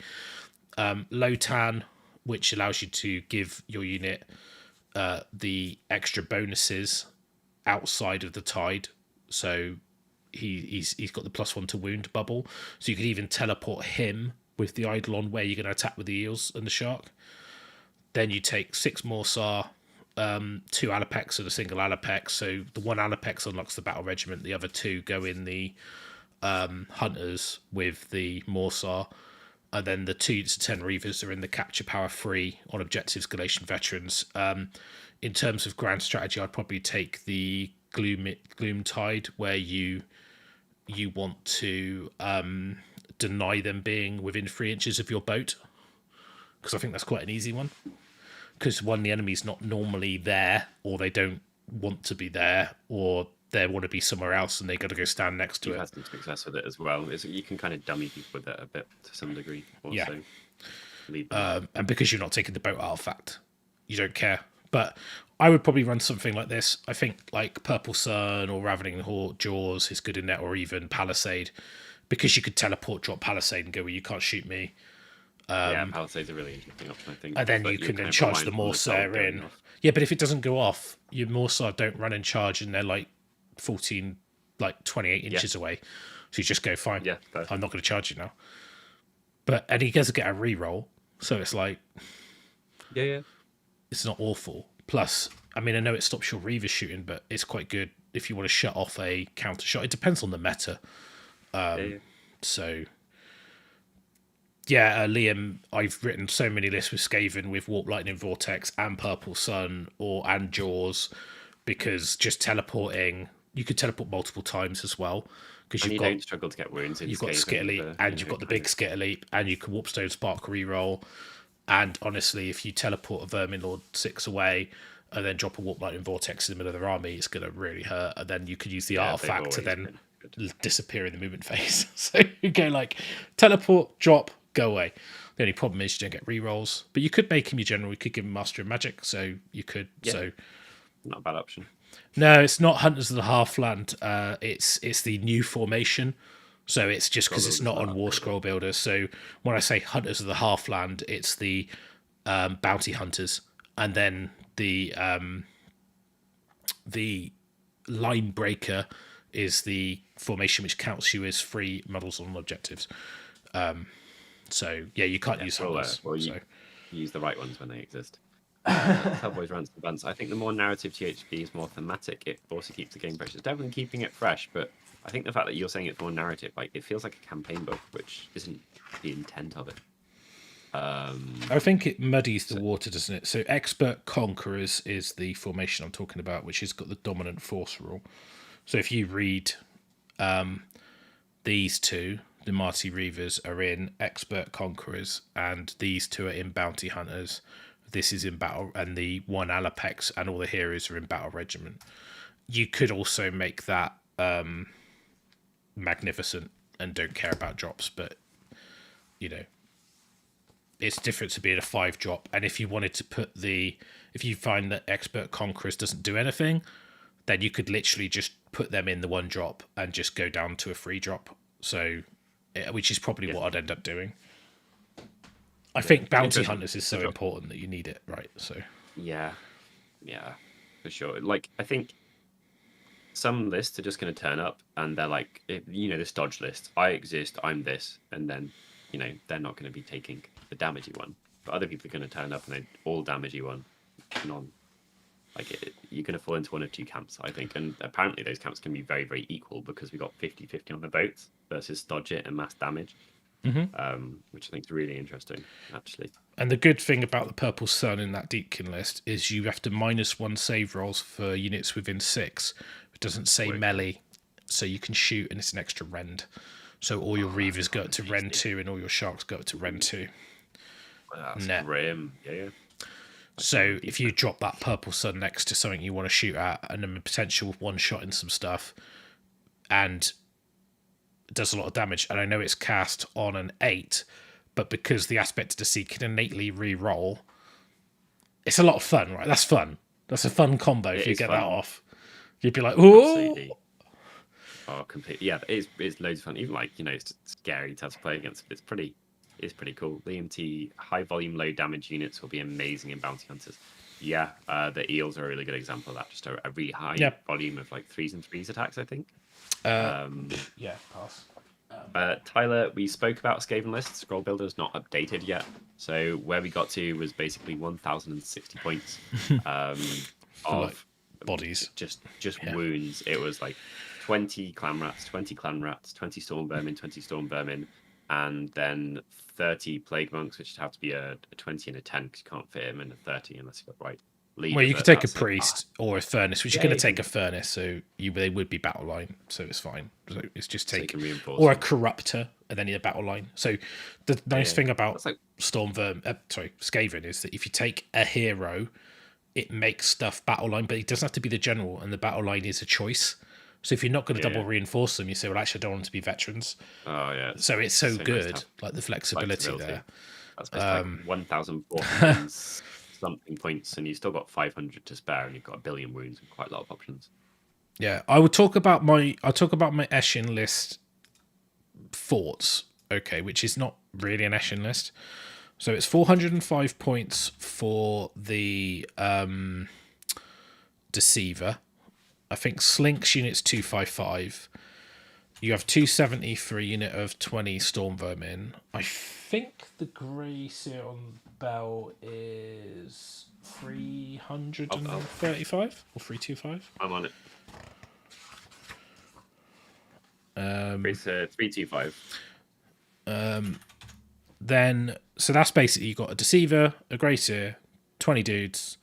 Lotan, which allows you to give your unit the extra bonuses outside of the tide. So he's got the +1 to wound bubble. So you could even teleport him with the Eidolon where you're going to attack with the eels and the shark. Then you take 6 Morsar, 2 Alapex and a single Alapex. So the 1 Alapex unlocks the battle regiment. The other 2 go in the hunters with the Morsar. And then the 2 to 10 Reavers are in the capture power 3 on objectives Galatian veterans. In terms of grand strategy, I'd probably take the Gloom Tide, where you want to deny them being within 3 inches of your boat, because I think that's quite an easy one. Because one, the enemy's not normally there, or they don't want to be there, or they want to be somewhere else and they got to go stand next to it.
You've had some success with it as well. You can kind of dummy people with it a bit to some degree. Also.
Yeah. And because you're not taking the boat artifact, you don't care. But I would probably run something like this. I think like Purple Sun or Ravening Horde Jaws is good in that, or even Palisade, because you could teleport, drop Palisade, and go, well, you can't shoot me.
Yeah, Palisade's a really interesting option, I think.
And then you can then charge the Morsar in. Yeah, but if it doesn't go off, your Morsar don't run and charge, and they're like 28 inches away. So you just go, fine, I'm not going to charge you now. And he doesn't get a reroll, so it's like...
Yeah.
It's not awful. Plus, I mean, I know it stops your Reaver shooting, but it's quite good if you want to shut off a counter shot. It depends on the meta. So... Yeah, Liam, I've written so many lists with Skaven with Warp Lightning Vortex and Purple Sun and Jaws, because just teleporting, you could teleport multiple times as well. Because you
don't struggle to get wounds.
You've got Skittle Leap, and you've got the big Skittle Leap, and you can Warpstone Spark reroll. And honestly, if you teleport a Verminlord 6 away and then drop a Warp Lightning Vortex in the middle of their army, it's going to really hurt. And then you could use the artifact to then disappear in the movement phase. So you go like teleport, drop, go away. The only problem is you don't get rerolls, but you could make him your general. You could give him Master of Magic, so you could. Yeah. So
not a bad option.
No, it's not Hunters of the Halfland. It's the new formation. So it's just because it's not on War Scroll Builder. So when I say Hunters of the Halfland, it's the Bounty Hunters, and then the Line Breaker is the formation which counts you as 3 models on objectives. So yeah, you can't use Hunters.
You use the right ones when they exist. Cowboys, Rants and Bunts. I think the more narrative THP is more thematic. It also keeps the game fresh. It's definitely keeping it fresh, but I think the fact that you're saying it's more narrative, like it feels like a campaign book, which isn't the intent of it.
I think it muddies the water, doesn't it? So Expert Conquerors is the formation I'm talking about, which has got the dominant force rule. So if you read these two, the Marty Reavers are in Expert Conquerors, and these 2 are in Bounty Hunters. This is in Battle, and the 1 Alapex and all the heroes are in Battle Regiment. You could also make that magnificent and don't care about drops, but you know, it's different to being a 5 drop. And if you wanted to put if you find that Expert Conquerors doesn't do anything, then you could literally just put them in the 1 drop and just go down to a 3 drop. So, which is probably what I'd end up doing. I think Bounty Hunters is so important that you need it, right? So
yeah, for sure. Like I think some lists are just going to turn up and they're like, this dodge list. I exist. I'm this, and then they're not going to be taking the damagey one. But other people are going to turn up and they all damagey one. You're going to fall into 1 or 2 camps, I think, and apparently those camps can be very, very equal because we got 50-50 on the votes versus dodge it and mass damage. Which I think is really interesting, actually.
And the good thing about the Purple Sun in that Deepkin list is you have to -1 save rolls for units within 6. It doesn't say melee, so you can shoot, and it's an extra rend. So all your Reavers go up to rend 2, and all your Sharks go up to rend 2.
That's
net.
grim. Yeah.
So if you drop that purple sun next to something you want to shoot at, and then a potential one shot in some stuff, and it does a lot of damage, and I know it's cast on an 8, but because the Aspect to Sea can innately re-roll, it's a lot of fun, right? That's fun. That's a fun combo if you get that off. You'd be like, ooh.
Oh, completely. Yeah, it's loads of fun. Even like, it's scary to have to play against, but it's pretty cool. The EMT high volume, low damage units will be amazing in bounty hunters. Yeah, the eels are a really good example of that. Just a really high volume of like 3s and 3s attacks, I think.
Yeah, pass.
Tyler, we spoke about Skaven list. Scroll Builder is not updated yet. So where we got to was basically 1,060 points of
like bodies.
Just wounds. It was like 20 clan rats, 20 clan rats, 20 storm vermin, 20 storm vermin, and then 30 plague monks, which would have to be a 20 and a 10 because you can't fit him in a 30 unless you've got right.
Well, you could take a priest or a furnace, which you're going to take a furnace, so they would be battle line, so it's fine. So it's just take or a corruptor, and then you're battle line. So the nice thing about Skaven is that if you take a hero, it makes stuff battle line, but it doesn't have to be the general, and the battle line is a choice. So if you're not going to double reinforce them, you say, well, actually, I don't want them to be veterans.
Oh yeah.
So it's so good, nice like the flexibility there.
That's like 1,400 something points, and you've still got 500 to spare, and you've got a billion wounds and quite a lot of options.
Yeah, I'll talk about my Eshin list forts, okay, which is not really an Eshin list. So it's 405 points for the Deceiver. I think Slinks unit's 255. You have 270 for a unit of 20 Storm Vermin. I think the Grey Seer on Bell is 335 or 325.
I'm on it. 325.
Then, so that's basically you got a Deceiver, a Grey Seer, 20 dudes,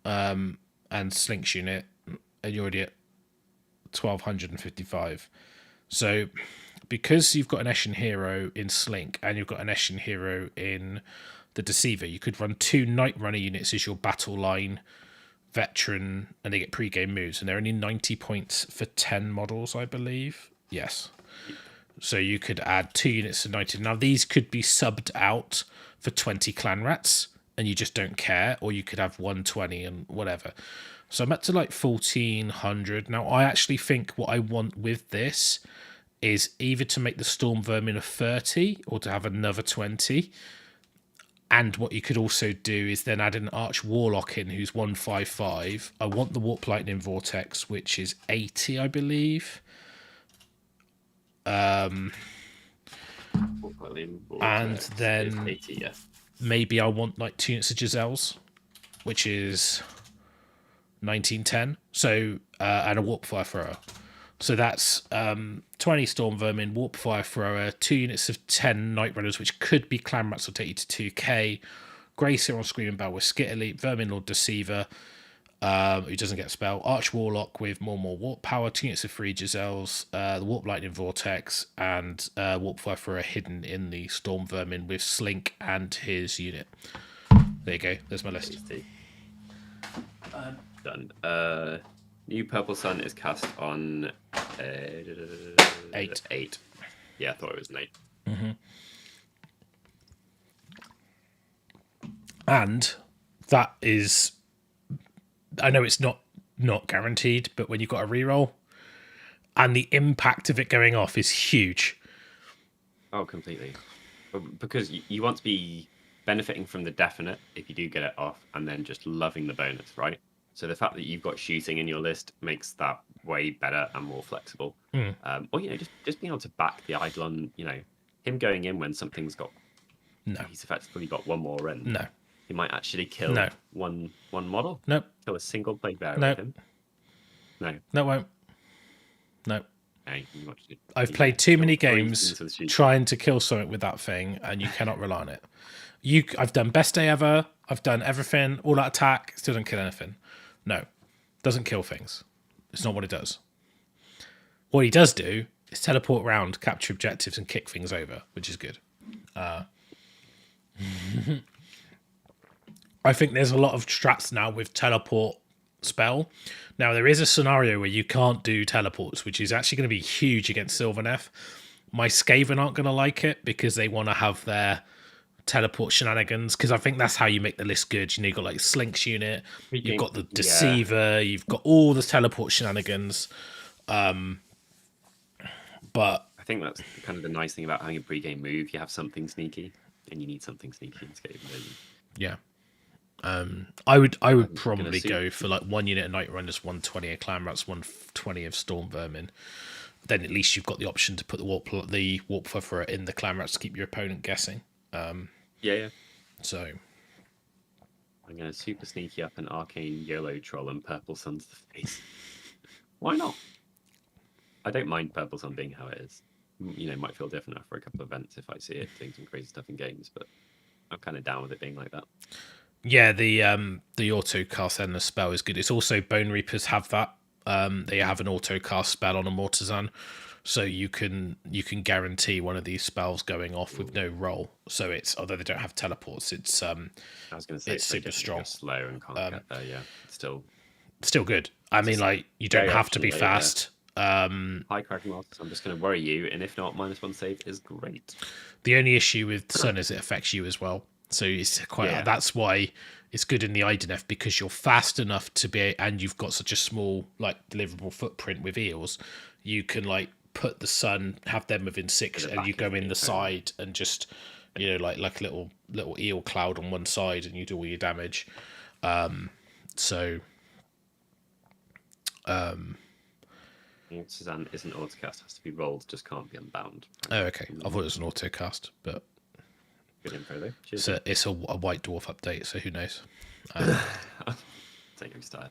and Slinks unit, and you're already at 1,255. So, because you've got an Eshin hero in Slink and you've got an Eshin hero in the Deceiver, you could run 2 Night Runner units as your battle line veteran, and they get pre-game moves, and they're only 90 points for 10 models, I believe. Yes. So you could add 2 units to United. Now, these could be subbed out for 20 clan rats, and you just don't care, or you could have 120 and whatever. So I'm up to like 1,400. Now, I actually think what I want with this is either to make the Storm Vermin a 30 or to have another 20. And what you could also do is then add an Arch Warlock in who's 155. I want the Warp Lightning Vortex, which is 80, I believe. And then
80, yeah.
Maybe I want like 2 units of Giselles, which is 1910. So and a Warp Fire Thrower. So that's 20 Storm Vermin, Warp Fire Thrower, 2 units of 10 Night Runners, which could be Clan Rats, will take you to 2k. Grey Seer on Screaming Bell with Skit Elite, Verminlord Deceiver, who doesn't get a spell, Arch Warlock with more Warp Power, 2 units of 3 Giselles, the Warp Lightning Vortex, and Warp Fire Thrower hidden in the Storm Vermin with Slink and his unit. There you go, there's my list.
Done. New Purple Sun is cast on
8.
8. Yeah, I thought it was an 8.
Mm-hmm. And that is, I know it's not guaranteed, but when you've got a reroll, and the impact of it going off is huge.
Oh, completely. Because you want to be benefiting from the definite if you do get it off, and then just loving the bonus, right? So the fact that you've got shooting in your list makes that way better and more flexible. Or just being able to back the Eidolon, him going in when something's got he's effectively got one more in.
No.
He might actually kill one model.
Nope.
Kill a single plague bearer
nope.
with him. No.
No, it won't. No.
Okay,
I've played too many games trying to kill something with that thing, and you cannot rely on it. I've done best day ever. I've done everything, all that attack, still don't kill anything. No, doesn't kill things. It's not what it does. What he does do is teleport around, capture objectives, and kick things over, which is good. I think there's a lot of strats now with teleport spell. Now, there is a scenario where you can't do teleports, which is actually going to be huge against Sylvaneth. My Skaven aren't going to like it because they want to have their teleport shenanigans, because I think that's how you make the list good. You know, you've got like Slinks unit, you've got the Deceiver, you've got all the teleport shenanigans. But
I think that's kind of the nice thing about having a pre-game move. You have something sneaky, and you need something sneaky in Skaven.
Yeah. I would probably go for like 1 unit of Night Runners, 120 of Clan Rats, 120 of Storm Vermin. Then at least you've got the option to put the warp fluffer in the Clan Rats to keep your opponent guessing.
Yeah.
So
I'm going to super sneaky up an Arcane YOLO Troll and Purple Sun to the face. Why not? I don't mind Purple Sun being how it is. You know, it might feel different after a couple of events if I see it doing some crazy stuff in games, but I'm kind of down with it being like that.
Yeah, the auto cast endless spell is good. It's also Bone Reapers have that. They have an auto cast spell on a Mortizan, so you can guarantee one of these spells going off with no roll. So it's, although they don't have teleports, it's
I was going to say
it's super strong.
Slow and can't get there. Yeah, it's
still good. I mean, like, you don't have to be fast.
Hi, Kraken Marks. I'm just going to worry you, and if not, -1 save is great.
The only issue with Sun is it affects you as well. So it's quite. That's why it's good in the IDNF, because you're fast enough to be, and you've got such a small like deliverable footprint with eels. You can like put the Sun, have them within 6, and you go in the side and just, you know, like a little eel cloud on one side, and you do all your damage. Mortizan
isn't autocast, has to be rolled, just can't be unbound.
Oh, okay. I thought it was an autocast, but
good info though.
It's a White Dwarf update, so who knows?
Take your style.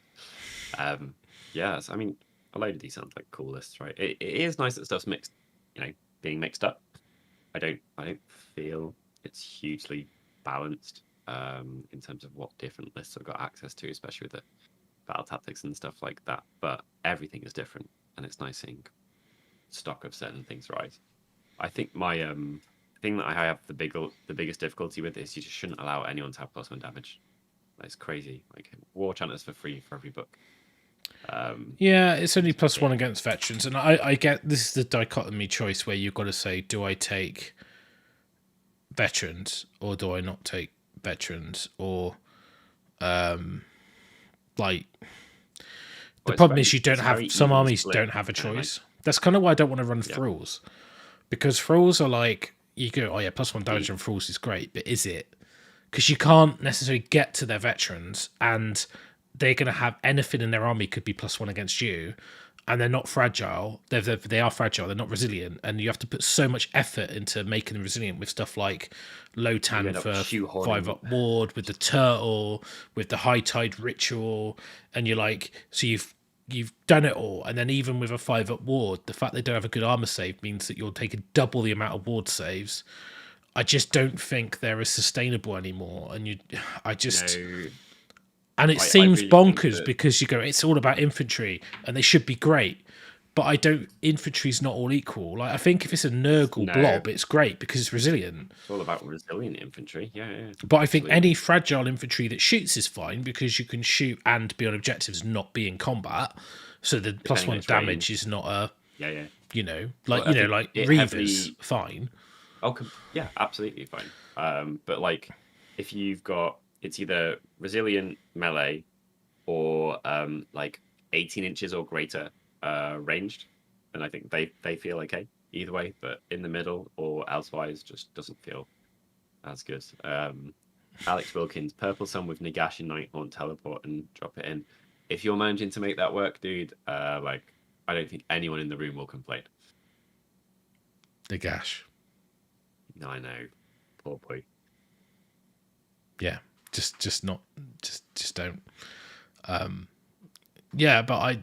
Yes, I mean, a load of these sound like cool lists, right? It is nice that stuff's mixed, you know, being mixed up. I don't feel it's hugely balanced in terms of what different lists I've got access to, especially with the battle tactics and stuff like that. But everything is different, and it's nice seeing stock of certain things right. I think my thing that I have the biggest difficulty with is you just shouldn't allow anyone to have +1 damage. That's crazy. Like, War Chanters for free for every book.
Yeah, it's only +1 against veterans, and I get this is the dichotomy choice where you've got to say, do I take veterans or do I not take veterans, or like the problem is you don't have, some armies don't have a choice. That's kind of why I don't want to run Thralls, because Thralls are like, you go, oh yeah, +1 damage on Thralls is great, but is it? Because you can't necessarily get to their veterans, and they're going to have anything in their army could be +1 against you, and they're not fragile. They are fragile. They're not resilient, and you have to put so much effort into making them resilient with stuff like Lotan for 5-up ward, with the turtle, with the high tide ritual, and you're like, so you've done it all, and then even with a 5-up ward, the fact they don't have a good armor save means that you're taking double the amount of ward saves. I just don't think they're as sustainable anymore, and and it seems really bonkers because you go, it's all about infantry and they should be great, but infantry's not all equal. Like, I think if it's a Nurgle blob, it's great because it's resilient.
It's all about resilient infantry, yeah.
But I think any fragile infantry that shoots is fine, because you can shoot and be on objectives, not be in combat. So the +1 damage is not a you know, like Reavers, fine.
Oh yeah, absolutely fine. But like, if you've got, it's either resilient melee or like 18 inches or greater ranged, and I think they feel okay either way. But in the middle or elsewise, just doesn't feel as good. Alex Wilkins, Purple Sun with Nagash and Nighthorn teleport and drop it in. If you're managing to make that work, dude, like, I don't think anyone in the room will complain.
Nagash.
No, I know, poor boy.
Yeah. Just don't. Yeah, but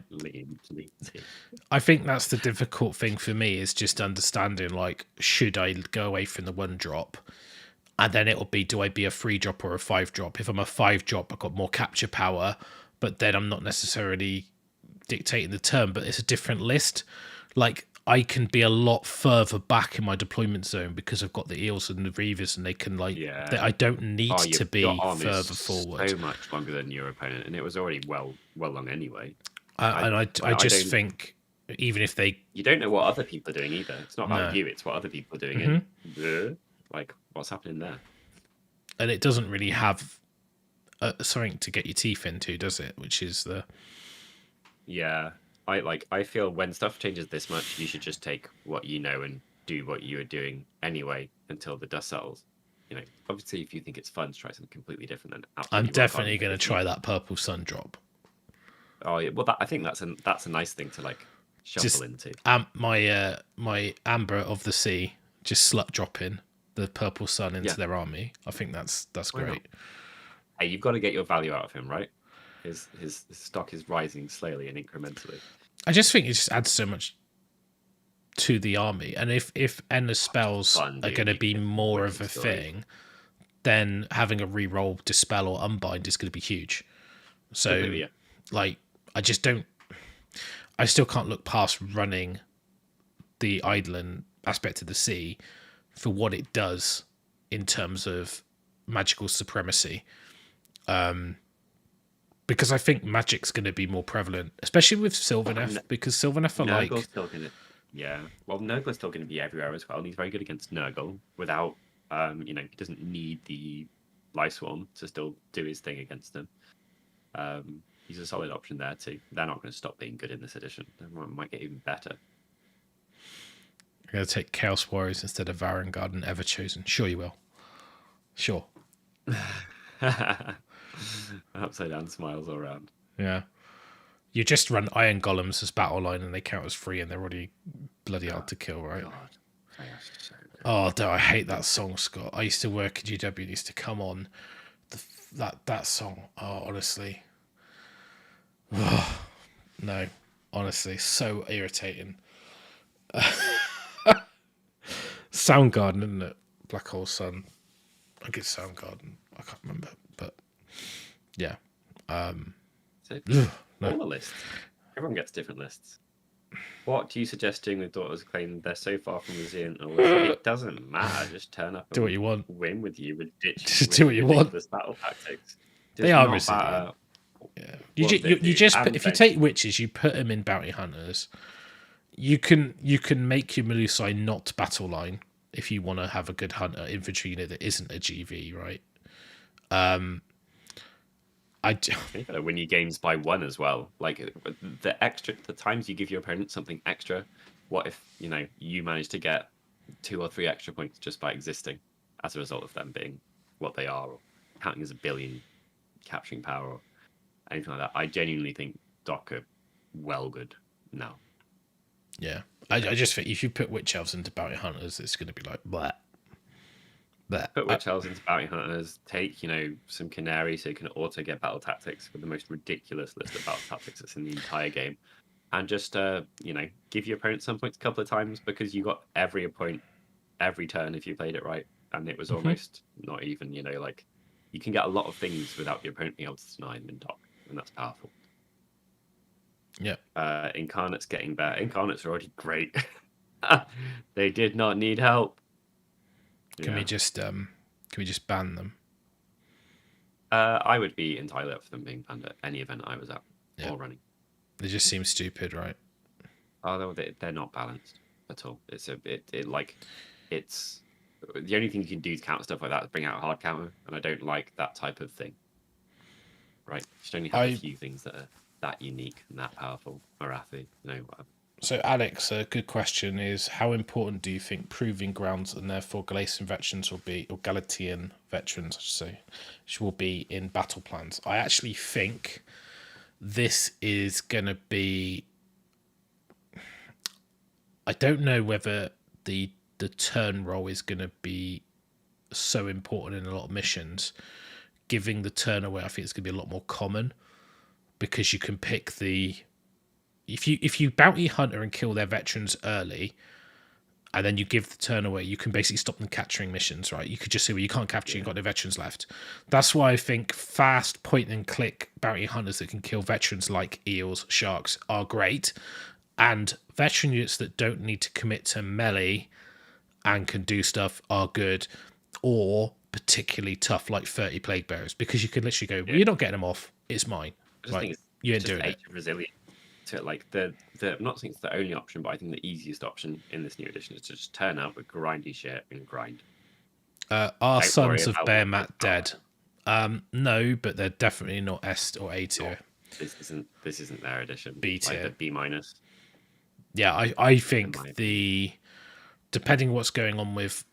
I think that's the difficult thing for me, is just understanding, like, should I go away from the 1 drop, and then it'll be, do I be a 3 drop or a 5 drop? If I'm a 5 drop, I've got more capture power, but then I'm not necessarily dictating the turn, but it's a different list. Like, I can be a lot further back in my deployment zone because I've got the eels and the reavers, and they can I don't need to be
your arm
further
is
forward.
so much longer than your opponent, and it was already well long anyway.
I just think even if
you don't know what other people are doing either. It's not about you; it's what other people are doing. And like, what's happening there?
And it doesn't really have something to get your teeth into, does it? Which is the
I feel when stuff changes this much, you should just take what you know and do what you were doing anyway until the dust settles. You know, obviously, if you think it's fun to try something completely different, then
I'm definitely going to try that purple sun drop.
Oh yeah, well, I think that's a nice thing to like shuffle into.
My Amber of the Sea just slut dropping the purple sun into their army. I think that's great.
Hey, you've got to get your value out of him, right? His stock is rising slowly and incrementally.
I just think it just adds so much to the army, and if endless spells are going to be more of a thing, then having a reroll, dispel, or unbind is going to be huge. So, like, I still can't look past running the Eidolon aspect of the sea for what it does in terms of magical supremacy. Because I think magic's going to be more prevalent, especially with Sylvaneth, because Sylvaneth are
Nurgle's still going to, well, Nurgle's still going to be everywhere as well, and he's very good against Nurgle without, he doesn't need the Life Swarm to still do his thing against them. He's a solid option there too. They're not going to stop being good in this edition. They might get even better.
I'm going to take Chaos Warriors instead of Varangard and Everchosen. Sure you will. Sure.
Upside down smiles all around.
Yeah. You just run Iron Golems as battle line and they count as free and they're already bloody hard to kill, right? God. I hate that song, Scott. I used to work at GW and used to come on that song. Oh, honestly. No, honestly, so irritating. Soundgarden, isn't it? Black Hole Sun. I get Soundgarden. I can't remember, but yeah.
So, all the lists. Everyone gets different lists. What do you suggest doing with Daughters of Claim? They're so far from resilient. It doesn't matter. Just turn up.
Do what you want.
Win with you with ditch.
Just do what you want.
Battle tactics.
They are resilient. Yeah. You just put, if you take witches, you put them in bounty hunters. You can make your Melusai not battle line if you want to have a good hunter infantry unit that isn't a GV, right?
You gotta win your games by one as well. Like the times you give your opponent something extra. What if you manage to get 2 or 3 extra points just by existing as a result of them being what they are, or counting as a billion, capturing power, or anything like that? I genuinely think Doc are well good now.
Yeah, I just think if you put Witch Elves into bounty hunters, it's going to be like blah.
Put Witch Elves into bounty hunters. Take some Canary so you can auto get battle tactics with the most ridiculous list of battle tactics that's in the entire game, and just give your opponent some points a couple of times because you got every point every turn if you played it right, and it was almost not even you can get a lot of things without your opponent being able to deny them in Doc, and that's powerful.
Yeah.
Incarnates getting better. Incarnates are already great. They did not need help.
Can we just ban them?
I would be entirely up for them being banned at any event I was at or running.
They just seem stupid, right?
Oh, they're not balanced at all. It's it's the only thing you can do to counter stuff like that is bring out a hard counter, and I don't like that type of thing. Right? You should only have a few things that are that unique and that powerful. Marathi, whatever.
So, Alex, a good question is: how important do you think proving grounds and therefore Galatian veterans will be, or Galatian veterans, I should say, will be in battle plans? I actually think this is going to be. I don't know whether the turn roll is going to be so important in a lot of missions. Giving the turn away, I think it's going to be a lot more common because you can pick the. If you bounty hunter and kill their veterans early, and then you give the turn away, you can basically stop them capturing missions, right? You could just say, well, you can't capture, you've got no veterans left. That's why I think fast point and click bounty hunters that can kill veterans like eels, sharks are great. And veteran units that don't need to commit to melee and can do stuff are good, or particularly tough like 30 plague bearers, because you can literally go, well, you're not getting them off, it's mine.
I just
Right?
think
You
it's
ain't
just
doing
age
it.
of resilience to it. Like I'm not saying it's the only option, but I think the easiest option in this new edition is to just turn up with grindy shit and grind.
Are
Don't
Sons
worry
of
about
Bear
what
Mat
goes power.
dead? No, but they're definitely not S or A tier.
This isn't their edition.
B tier.
Like the B minus.
Yeah, I think
my
depending what's going on with,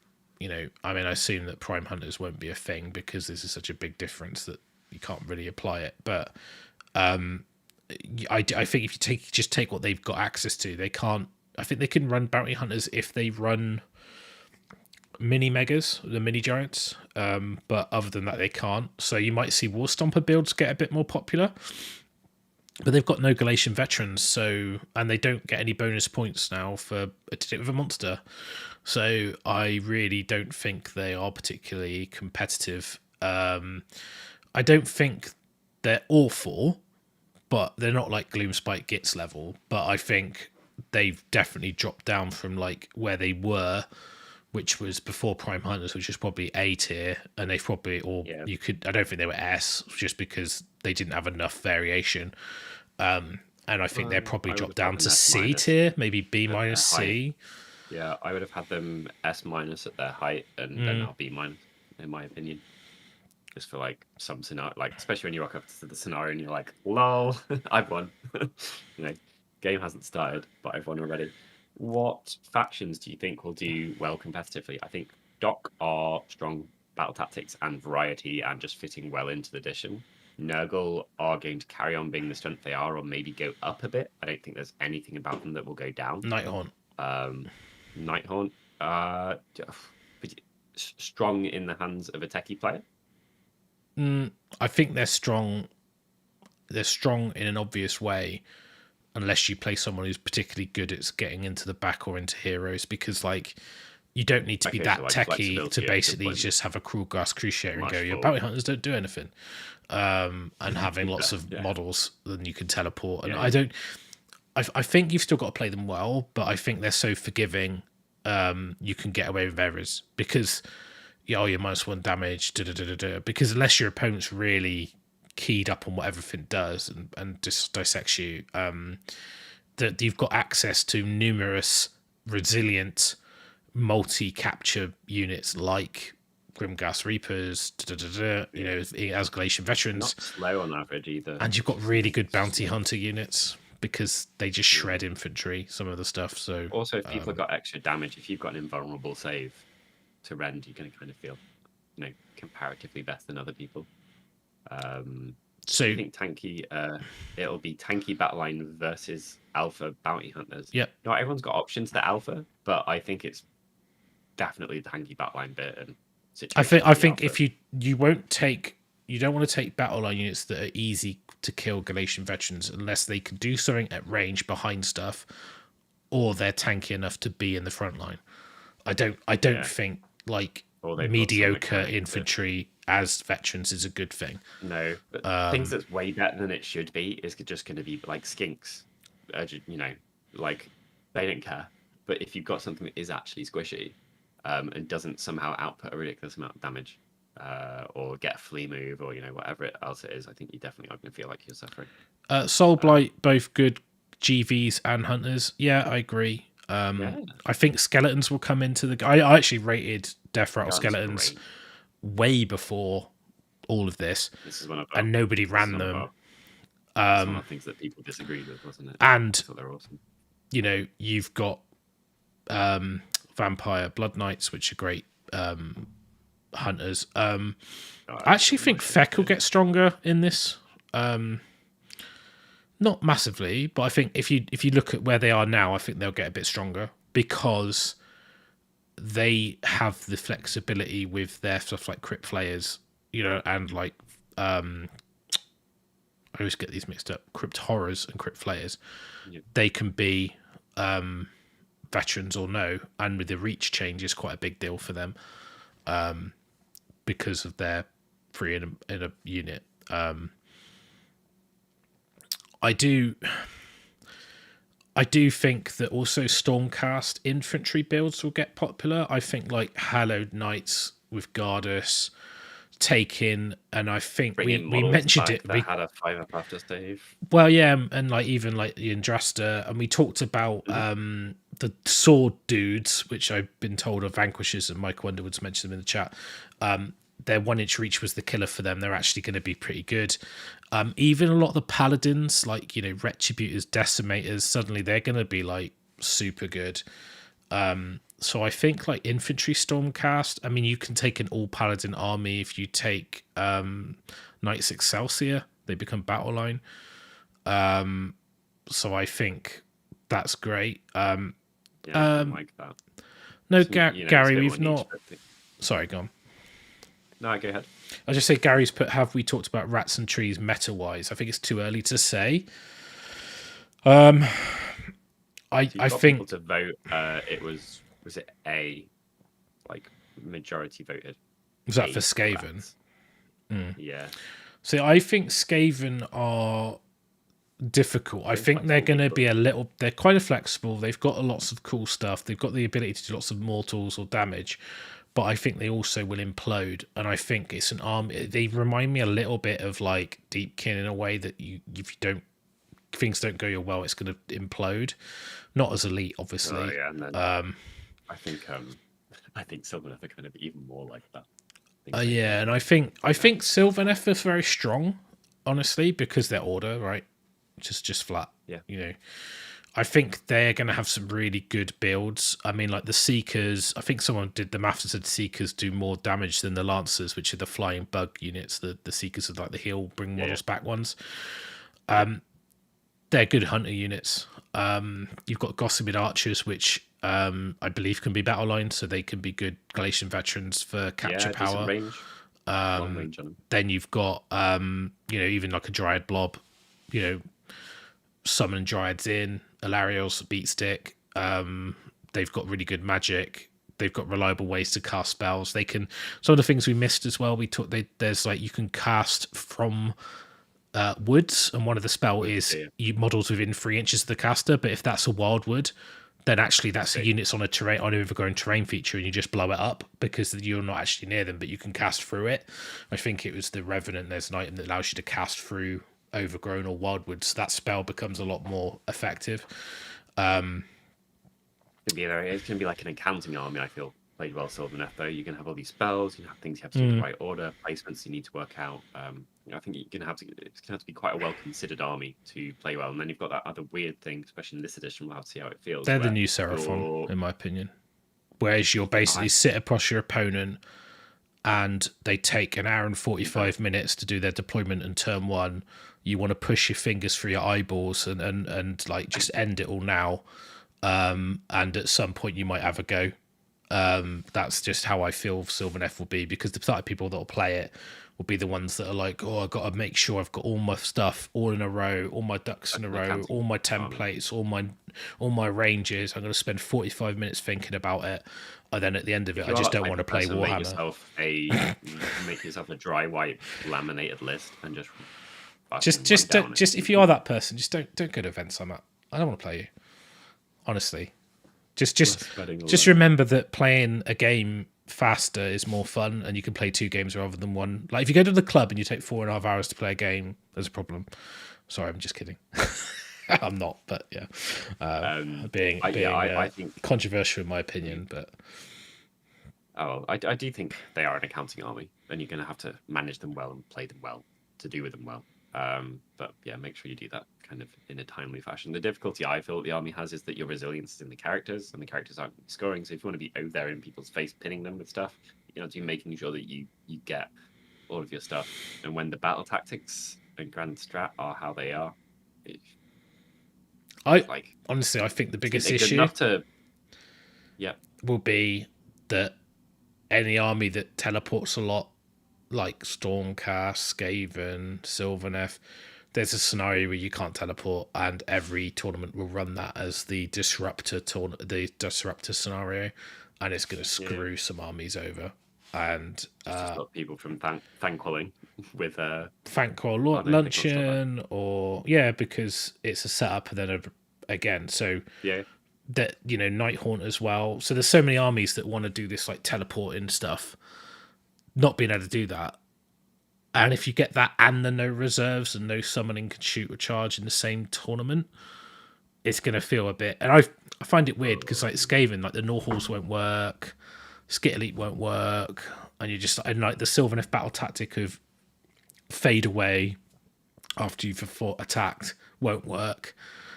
I mean, I assume that Prime Hunters won't be a thing because this is such a big difference that you can't really apply it. But I think if you take what they've got access to, they can't. I think they can run bounty hunters if they run mini megas, the mini giants. But other than that, they can't. So you might see War Stomper builds get a bit more popular. But they've got no Galatian veterans, and they don't get any bonus points now for a with a monster. So I really don't think they are particularly competitive. I don't think they're awful, but they're not like Gloomspite Gits level. But I think they've definitely dropped down from like where they were, which was before Prime Hunters, which is probably A tier, and they probably I don't think they were S, just because they didn't have enough variation. And I think they're probably dropped down to C tier, maybe B minus C.
Yeah, I would have had them S minus at their height, and then now B minus, in my opinion. Just for like some scenario, like especially when you rock up to the scenario and you're like, "Lol, I've won." Game hasn't started, but I've won already. What factions do you think will do well competitively? I think Doc are strong battle tactics and variety, and just fitting well into the edition. Nurgle are going to carry on being the strength they are, or maybe go up a bit. I don't think there's anything about them that will go down.
Nighthaunt.
Nighthaunt, strong in the hands of a techie player.
I think they're strong. They're strong in an obvious way, unless you play someone who's particularly good at getting into the back or into heroes, because like you don't need to be that techie to basically just have a cruel gas cruciator and go, your bounty hunters don't do anything. And having lots of models, then you can teleport. And I think you've still got to play them well, but I think they're so forgiving. You can get away with errors because you're -1 damage, because unless your opponent's really keyed up on what everything does and just dissects you, that you've got access to numerous resilient multi-capture units like Grimgas Reapers, as Galatian veterans.
Not slow on average either.
And you've got really good bounty hunter units because they just shred infantry, some of the stuff. So
also, if people have got extra damage, if you've got an invulnerable save to rend, you're going to kind of feel, comparatively better than other people. So I think tanky, it'll be tanky battleline versus alpha bounty hunters.
Yep.
Not everyone's got options to alpha, but I think it's definitely the tanky battleline bit. And
I think if you don't want to take battle line units that are easy to kill Galatian veterans unless they can do something at range behind stuff, or they're tanky enough to be in the front line. I don't think like mediocre infantry as veterans is a good thing.
No, but things that's way better than it should be is just going to be like skinks. Like they don't care. But if you've got something that is actually squishy, and doesn't somehow output a ridiculous amount of damage, or get a flea move, or whatever else it is, I think you definitely are going to feel like you're suffering.
Soul Blight, both good GVs and hunters. Yeah, I agree. I think skeletons will come into the. I actually rated Death Rattle skeletons way before all of this, and nobody ran them.
Some of the things that people disagreed with, wasn't it?
And
they're awesome.
You've got Vampire Blood Knights, which are great hunters. I actually think Feck will get stronger in this. Not massively, but I think if you look at where they are now, I think they'll get a bit stronger because they have the flexibility with their stuff like Crypt Flayers, and like I always get these mixed up. Crypt Horrors and Crypt Flayers. Yep. They can be veterans or no, and with the reach change is quite a big deal for them because of their free in a unit. I do think that also Stormcast infantry builds will get popular. I think like Hallowed Knights with Gardas take in, and I think
Bring in
we
models
mentioned
back
it.
that had a 5-up after save.
Well, yeah, and like even like the Andrasta, and we talked about the sword dudes, which I've been told are vanquishers, and Michael Underwood's mentioned them in the chat. Their 1-inch reach was the killer for them. They're actually going to be pretty good. Even a lot of the paladins, like Retributors, Decimators, suddenly they're going to be like super good. So I think like infantry Stormcast. I mean, you can take an all paladin army if you take Knights Excelsior. They become battle line. So I think that's great.
Yeah, I like that.
No, Gary, we've not. Sorry, go on.
No, go ahead.
I'll just say Gary's put, have we talked about rats and trees meta-wise? I think it's too early to say. I think
people to vote. It was it A, like majority voted.
Was that for Skaven?
Yeah.
So I think Skaven are difficult. I think they're going to be they're quite flexible. They've got lots of cool stuff. They've got the ability to do lots of mortals or damage, but I think they also will implode. And I think it's an army. They remind me a little bit of like Deepkin in a way that if you don't, things don't go your well, it's going to implode. Not as elite, obviously.
Oh, yeah, and then, I think Sylvaneth are going to be even more like that.
Yeah, and I think Sylvaneth is very strong, honestly, because they're order, right? Just flat.
Yeah.
I think they're going to have some really good builds. I mean, like the Seekers, I think someone did the maths and said Seekers do more damage than the Lancers, which are the flying bug units. The Seekers are like the heal, bring models back ones. They're good hunter units. You've got Gossipid Archers, which I believe can be battle lines, so they can be good Galatian veterans for capture power.
Range. Long range on them.
Then you've got even like a Dryad Blob, summon Dryads in, Alariel's beat stick. They've got really good magic. They've got reliable ways to cast spells. They can. Some of the things we missed as well. There's like you can cast from woods, and one of the spell is you models within 3 inches of the caster. But if that's a wild wood, then actually that's a unit's on an overgrown terrain feature, and you just blow it up because you're not actually near them, but you can cast through it. I think it was the Revenant. There's an item that allows you to cast through overgrown or wildwood, so that spell becomes a lot more effective.
It's going to be like an accounting army, I feel. Played well Sylvaneth, though. You can have all these spells, you have things you have to do in the right order, placements you need to work out. I think it's going to have to be quite a well-considered army to play well. And then you've got that other weird thing, especially in this edition, we'll have to see how it feels.
They're the new Seraphon, in my opinion. Whereas you'll basically sit across your opponent and they take an hour and 45 minutes to do their deployment in turn 1. You want to push your fingers through your eyeballs and like just end it all now. And at some point you might have a go. That's just how I feel Sylvaneth will be, because the type of people that will play it will be the ones that are like, oh, I've got to make sure I've got all my stuff all in a row, all my ducks in a row, all my templates, all my ranges. I'm going to spend 45 minutes thinking about it, and then at the end of it, I just don't want to play Warhammer.
Make yourself a dry white laminated list and
just if you are that person, just don't go to events. I don't want to play you, honestly. Just remember that playing a game faster is more fun, and you can play 2 games rather than 1. Like if you go to the club and you take 4.5 hours to play a game, there's a problem. Sorry, I'm just kidding. I'm not, but yeah, I think controversial in my opinion, but
I do think they are an accounting army, and you're going to have to manage them well and play them well to do with them well. But yeah, make sure you do that kind of in a timely fashion. The difficulty I feel the army has is that your resilience is in the characters, and the characters aren't scoring. So if you want to be out there in people's face, pinning them with stuff, you're making sure that you get all of your stuff. And when the battle tactics and grand strat are how they are,
honestly, I think the biggest issue will be that any army that teleports a lot, like Stormcast, Skaven, Sylvaneth, there's a scenario where you can't teleport, and every tournament will run that as the disruptor scenario, and it's going to screw some armies over. And
got people from Thanquilling with
Thanquil luncheon, or because it's a setup and then again. So
Yeah.
that, you know, Nighthaunt as well. So there's so many armies that want to do this like teleporting stuff, not being able to do that. And if you get that and the no reserves and no summoning can shoot or charge in the same tournament, it's going to feel a bit. And I find it weird because like Skaven, like the Norhals won't work, Skit Elite won't work, and you just, and like the Sylvaneth battle tactic of fade away after you've attacked won't work.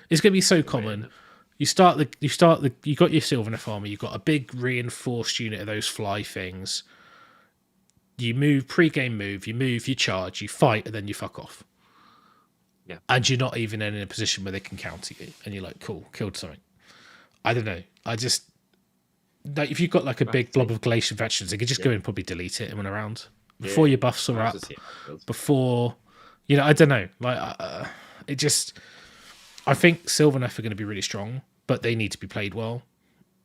It's going to be so common. You got your Sylvaneth army, you've got a big reinforced unit of those fly things. You move, pre-game move, you charge, you fight, and then you fuck off.
Yeah.
And you're not even in a position where they can counter you. And you're like, cool, killed something. I don't know. I just, like, if you've got like a big blob of Galatian veterans, they could just go and probably delete it and run around. Before your buffs are up. Before, you know, I don't know. Like, it just, I think Sylvaneth are going to be really strong, but they need to be played well.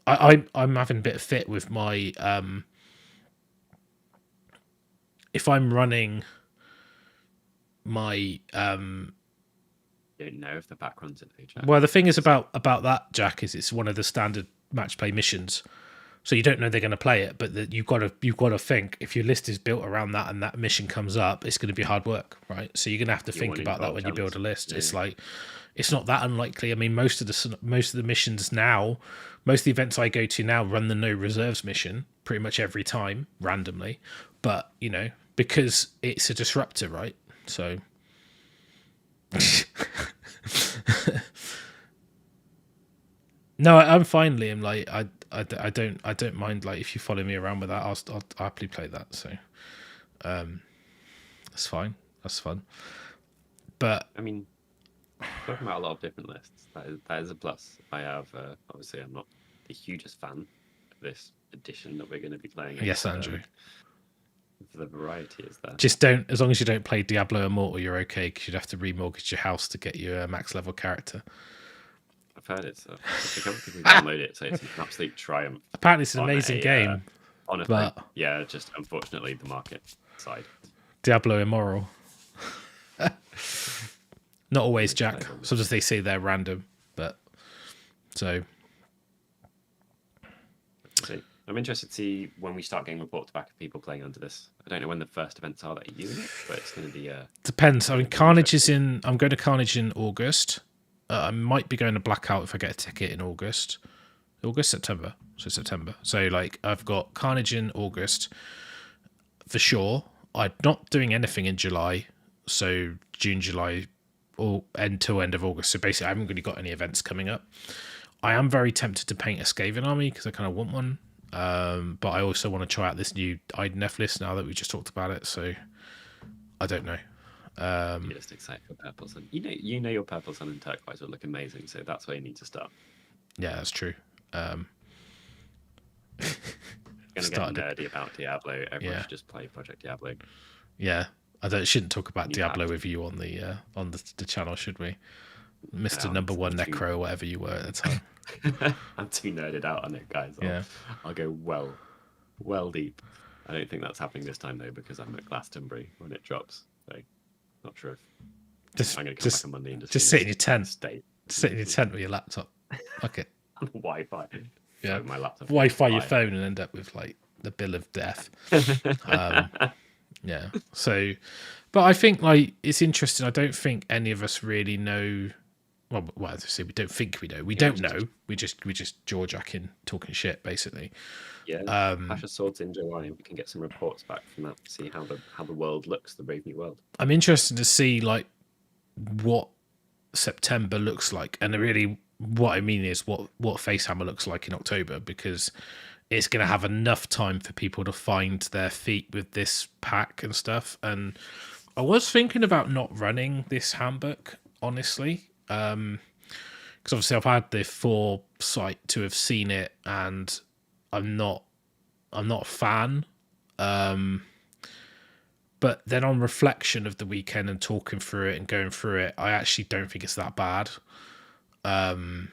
I'm having a bit of fit with my, if I'm running my
don't know if the back runs it.
Well, the thing is about that, Jack, is it's one of the standard match play missions, so you don't know they're going to play it, but you've got to think if your list is built around that and that mission comes up, it's going to be hard work, right? So you're going to have to think about that when you build a list. It's like, it's not that unlikely. I mean, most of the missions now, most of the events I go to now run the no reserves mission pretty much every time randomly, but you know, because it's a disruptor, right? So no, I'm fine, Liam. Like I don't mind. Like if you follow me around with that, I'll happily play that. So that's fine. That's fun. But
I mean, talking about a lot of different lists, that is a plus. I have obviously I'm not the hugest fan of this edition that we're going to be playing.
Yes, Andrew.
The variety is there.
Just don't, as long as you don't play Diablo Immortal, you're okay, because you'd have to remortgage your house to get your max level character.
I've heard it, so a couple of people download it, so it's an absolute triumph.
Apparently it's an amazing game.
Honestly,
but
yeah, just unfortunately the market side.
Diablo Immoral. Not always, Jack. Sometimes they say they're random, but so.
See. I'm interested to see when we start getting reports back of people playing under this. I don't know when the first events are that are using it, but it's going to be...
Depends. I mean, Carnage is in... I'm going to Carnage in August. I might be going to Blackout if I get a ticket in August. September. So September. So, like, I've got Carnage in August for sure. I'm not doing anything in July. So June, July, or end of August. So basically, I haven't really got any events coming up. I am very tempted to paint a Skaven army because I kind of want one. But I also want to try out this new IDNF list now that we just talked about it. So I don't know.
You're just excited for Purple Sun. You know your Purple Sun and Turquoise will look amazing. So that's where you need to start.
Yeah, that's true.
Going to get nerdy about Diablo. Everyone should just play Project Diablo.
Yeah, shouldn't talk about Diablo with you on the channel, should we? Mr. Number One Necro, or whatever you were at the time.
I'm too nerded out on it, guys. I'll go well deep. I don't think that's happening this time though, because I'm at Glastonbury when it drops. So not sure if I'm going to come back on Monday and
just sit in your tent.
Sit
in your tent with your laptop. Okay.
Wi-Fi.
Yeah.
So my laptop.
Wi-Fi your phone and end up with like the bill of death. Yeah. So, but I think like it's interesting. I don't think any of us really know. Well, as I say, we don't think we know. We don't know. We just jaw-jacking, talking shit, basically.
Yeah. Clash of Swords in July. We can get some reports back from that. See how the world looks, the Brave New World.
I'm interested to see like what September looks like, and really what I mean is what FaceHammer looks like in October, because it's going to have enough time for people to find their feet with this pack and stuff. And I was thinking about not running this handbook, honestly. Because obviously I've had the foresight to have seen it, and I'm not a fan. But then on reflection of the weekend and talking through it and going through it, I actually don't think it's that bad. And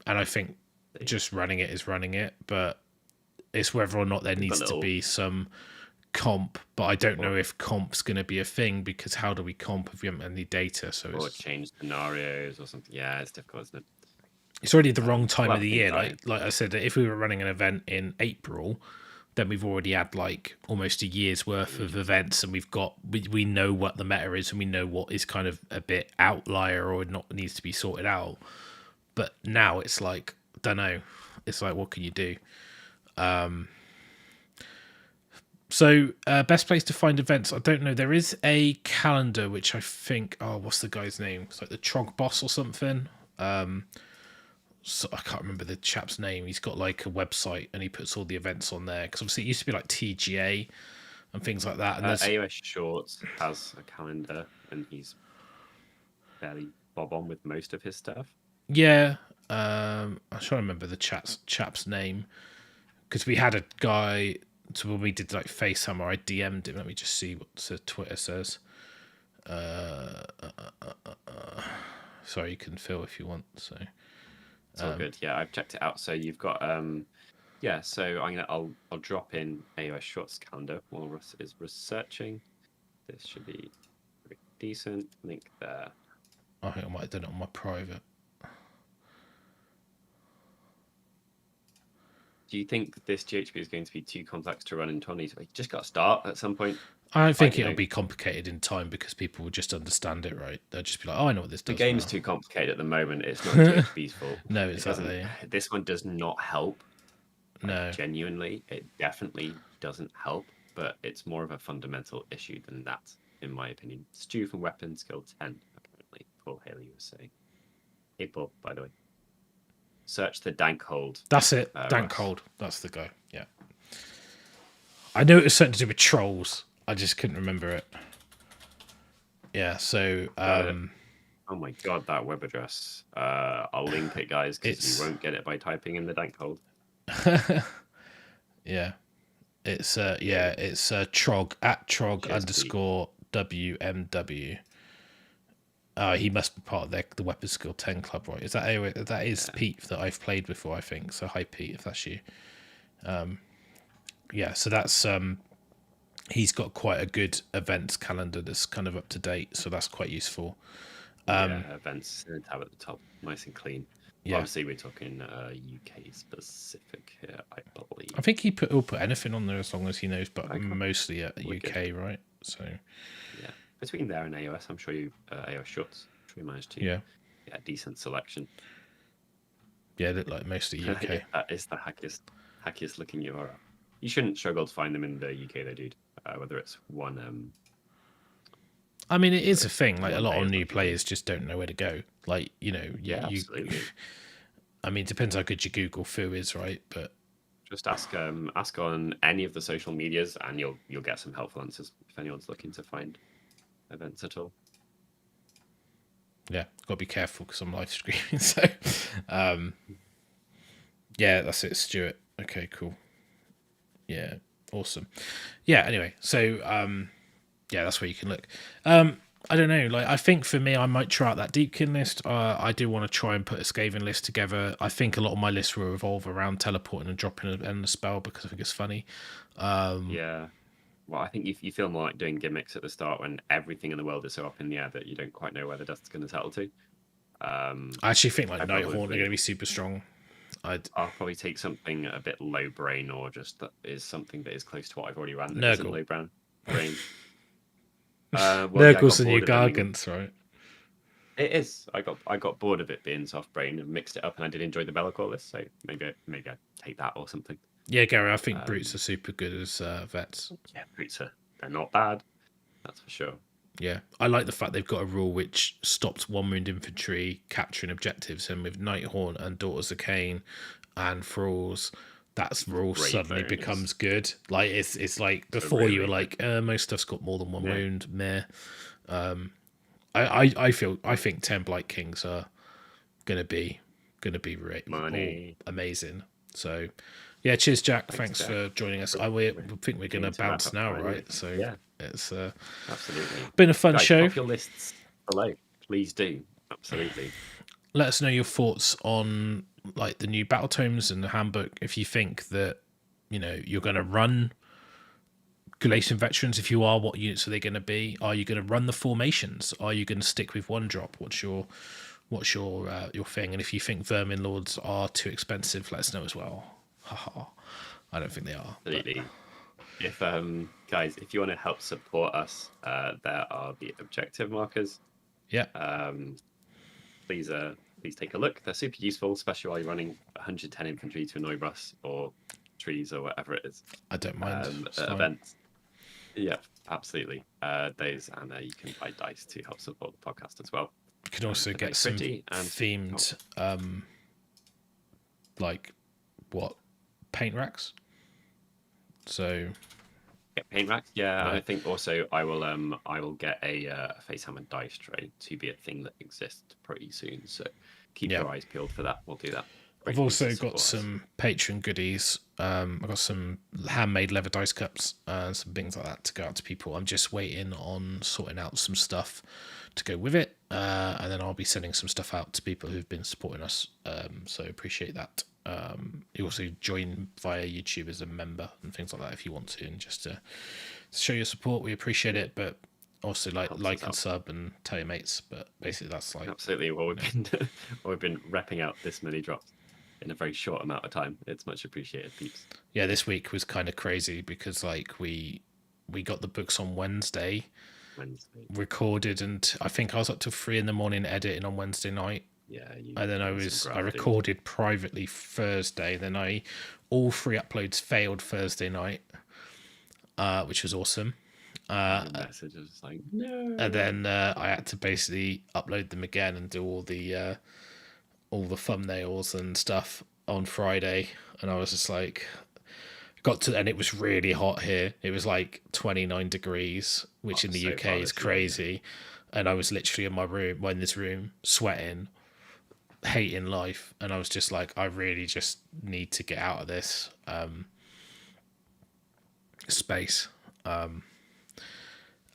I think just running it is running it, but it's whether or not there needs to be some comp. But I don't know if comp's going to be a thing, because how do we comp if we haven't any data? So
or change scenarios or something. Yeah, it's difficult, isn't it?
It's already the wrong time
Well,
of the
things
year.
like-
Like I said, if we were running an event in April, then we've already had like almost a year's worth of events, and we know what the meta is, and we know what is kind of a bit outlier or not needs to be sorted out. But now it's like, don't know. It's like, what can you do? So best place to find events, I don't know. There is a calendar which I think, what's the guy's name? It's like the Trog Boss or something. So I can't remember the chap's name. He's got like a website and he puts all the events on there, because obviously it used to be like TGA and things like that. And there's
AOS Shorts has a calendar, and he's fairly bob on with most of his stuff.
yeah, I'm trying to remember the chap's name, because we had a guy. So when we did like FaceHammer, I DM'd him. Let me just see what the Twitter says. Sorry, you can fill if you want. So
It's all good. Yeah, I've checked it out. So you've got yeah. So I'll drop in AOS Shorts calendar while Russ is researching. This should be pretty decent. Link there.
I think I might have done it on my private.
Do you think this GHB is going to be too complex to run in 20? So we just got to start at some point.
I don't think
you
it'll
know.
be complicated in time, because people will just understand it, right? They'll just be like, "Oh, I know what this
The
does."
game's
now."
too complicated at the moment. It's not GHB's fault.
No,
It doesn't-
exactly.
This one does not help.
No.
Genuinely, it definitely doesn't help, but it's more of a fundamental issue than that, in my opinion. Stew from weapon skill 10, apparently. Paul Haley was saying. Hey, Paul, by the way. Search the dank hold.
That's it. Dank
Russ.
Hold. That's the guy. Yeah. I know it was something to do with trolls. I just couldn't remember it. Yeah. So.
Oh my god, that web address. I'll link it, guys, because
It's-
you won't get it by typing in the dank hold.
Yeah. It's Trog at Trog
GSP.
_WMW. He must be part of the Weapon Skill 10 club, right? Is that is Pete that I've played before, I think. So hi Pete, if that's you. Yeah, so that's he's got quite a good events calendar that's kind of up to date, so that's quite useful.
Events tab at the top, nice and clean.
Yeah.
Obviously, we're talking UK specific here, I believe.
I think he'll put anything on there as long as he knows, but
Okay.
mostly at
Wicked.
UK, right? So
Yeah, between there and AOS, I'm sure you AOS Shorts. I'm sure you managed to
yeah,
get a decent selection.
yeah, look like mostly UK.
That is the hackiest looking URL. You shouldn't struggle to find them in the UK, though, dude. Whether it's one.
I mean, it is a thing. Like a
one
lot of
day
new
looking
players just don't know where to go. Like
Yeah,
you.
absolutely.
I mean, it depends how good your Google foo is, right? But
Just ask on any of the social medias, and you'll get some helpful answers if anyone's looking to find events at all.
yeah, got to be careful because I'm live streaming. So, yeah, that's it, Stuart. Okay, cool. Yeah, awesome. Yeah. Anyway, so yeah, that's where you can look. I don't know. Like, I think for me, I might try out that Deepkin list. I do want to try and put a Skaven list together. I think a lot of my lists will revolve around teleporting and dropping a spell because I think it's funny.
Yeah. Well, I think you feel more like doing gimmicks at the start when everything in the world is so up in the air that you don't quite know where the dust's going to settle to.
I actually think like
I
Nighthorn are
probably-
going to be super strong.
I'll probably take something a bit low brain, or just that is something that is close to what I've already ran. That isn't
Nurgle.
low brain.
Nurgle's the new Gargants, right?
It is. I got bored of it being soft brain and mixed it up, and I did enjoy the Bellacore list, so maybe I take that or something.
Yeah, Gary, I think brutes are super good as vets.
Yeah, brutes they're not bad. That's for sure.
Yeah, I like the fact they've got a rule which stops one wound infantry capturing objectives, and with Nighthorn and Daughters of Cain and Thralls, that rule
Great
suddenly
bonus.
becomes good. Like it's like before
really
you were like most stuff's got more than one wound. Meh. I think 10 Blight Kings are gonna be
Money.
amazing. So yeah, cheers, Jack. Thanks
Jack.
for joining us. I think we're gonna
Need to wrap
bounce
up
now,
finally.
right? So
Yeah.
it's
Absolutely.
been a fun
Guys,
show.
pop your lists below. Please do. Absolutely.
Let us know your thoughts on like the new battle tomes and the handbook. If you think that you're going to run Galatian veterans, if you are, what units are they going to be? Are you going to run the formations? Are you going to stick with one drop? What's your what's your thing, and if you think Verminlords are too expensive, let us know as well. Haha. I don't think they are.
Absolutely. If guys, if you want to help support us, there are the objective markers.
Yeah.
Please take a look. They're super useful, especially while you're running 110 infantry to annoy Russ or trees or whatever it is.
I don't mind.
Events. Yeah, absolutely. Those, and you can buy dice to help support the podcast as well.
You can also get some themed, like what, paint racks. So
get paint racks, yeah. And I think also I will get a FACEHAMMER dice tray to be a thing that exists pretty soon. So keep your eyes peeled for that. We'll do that.
I've also got some Patreon goodies. I've got some handmade leather dice cups and some things like that to go out to people. I'm just waiting on sorting out some stuff to go with it, and then I'll be sending some stuff out to people who've been supporting us. So appreciate that. You also join via YouTube as a member and things like that if you want to, and just to show your support. We appreciate it, but also like and sub and tell your mates. But basically, that's like
absolutely what we've been repping out this many drops in a very short amount of time. It's much appreciated, peeps.
Yeah, this week was kind of crazy because like we got the books on Wednesday, recorded, and I think I was up till 3 a.m. editing on Wednesday night.
Yeah,
and then I recorded privately Thursday. Then all 3 uploads failed Thursday night, which was awesome.
Message was like, no.
And then I had to basically upload them again and do all the thumbnails and stuff on Friday. And I was just like, and it was really hot here. It was like 29 degrees, which in the UK is crazy. Yeah. And I was literally in this room, sweating, hating life. And I was just like, I really just need to get out of this space.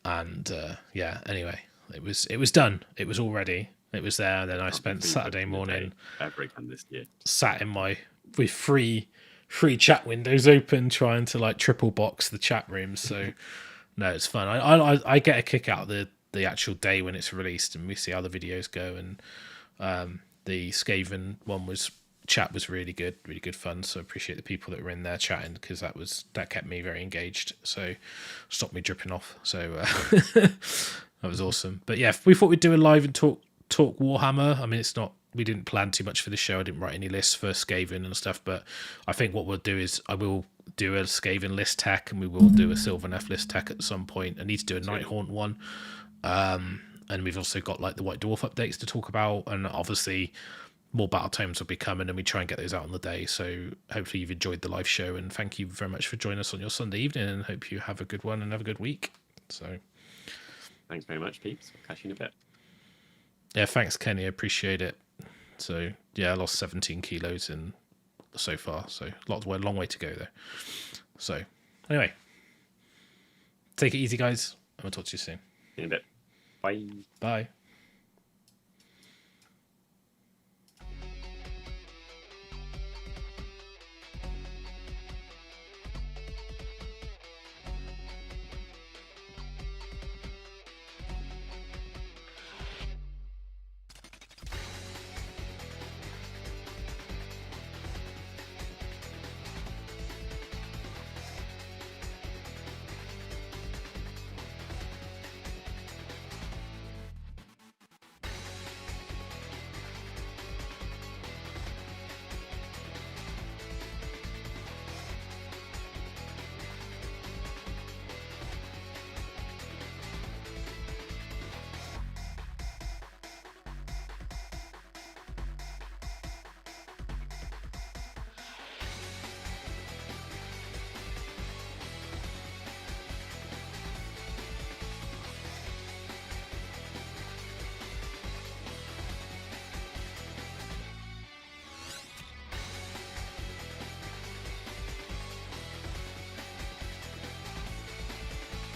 Anyway, it was done. It was all ready. It was there. And then I spent Saturday morning sat in with three chat windows open, trying to like triple box the chat rooms. So no, it's fun. I get a kick out of the actual day when it's released, and we see how the videos go. And the Skaven chat was really good fun. So I appreciate the people that were in there chatting, because that kept me very engaged. So stopped me dripping off. So that was awesome. But yeah, we thought we'd do a live and talk Warhammer. I mean, we didn't plan too much for the show. I didn't write any lists for Skaven and stuff, but I think what we'll do is I will do a Skaven list tech, and we will do a Sylvaneth list tech at some point. I need to do a Nighthaunt one. And we've also got like the White Dwarf updates to talk about, and obviously more battle tomes will be coming, and we try and get those out on the day. So hopefully you've enjoyed the live show, and thank you very much for joining us on your Sunday evening, and hope you have a good one and have a good week. So
thanks very much, peeps. We'll catch you in a bit.
Yeah, thanks, Kenny. I appreciate it. So yeah, I lost 17 kilos so far. So long way to go there. So anyway, take it easy, guys. And we'll talk to you soon.
In a bit. Bye.
Bye.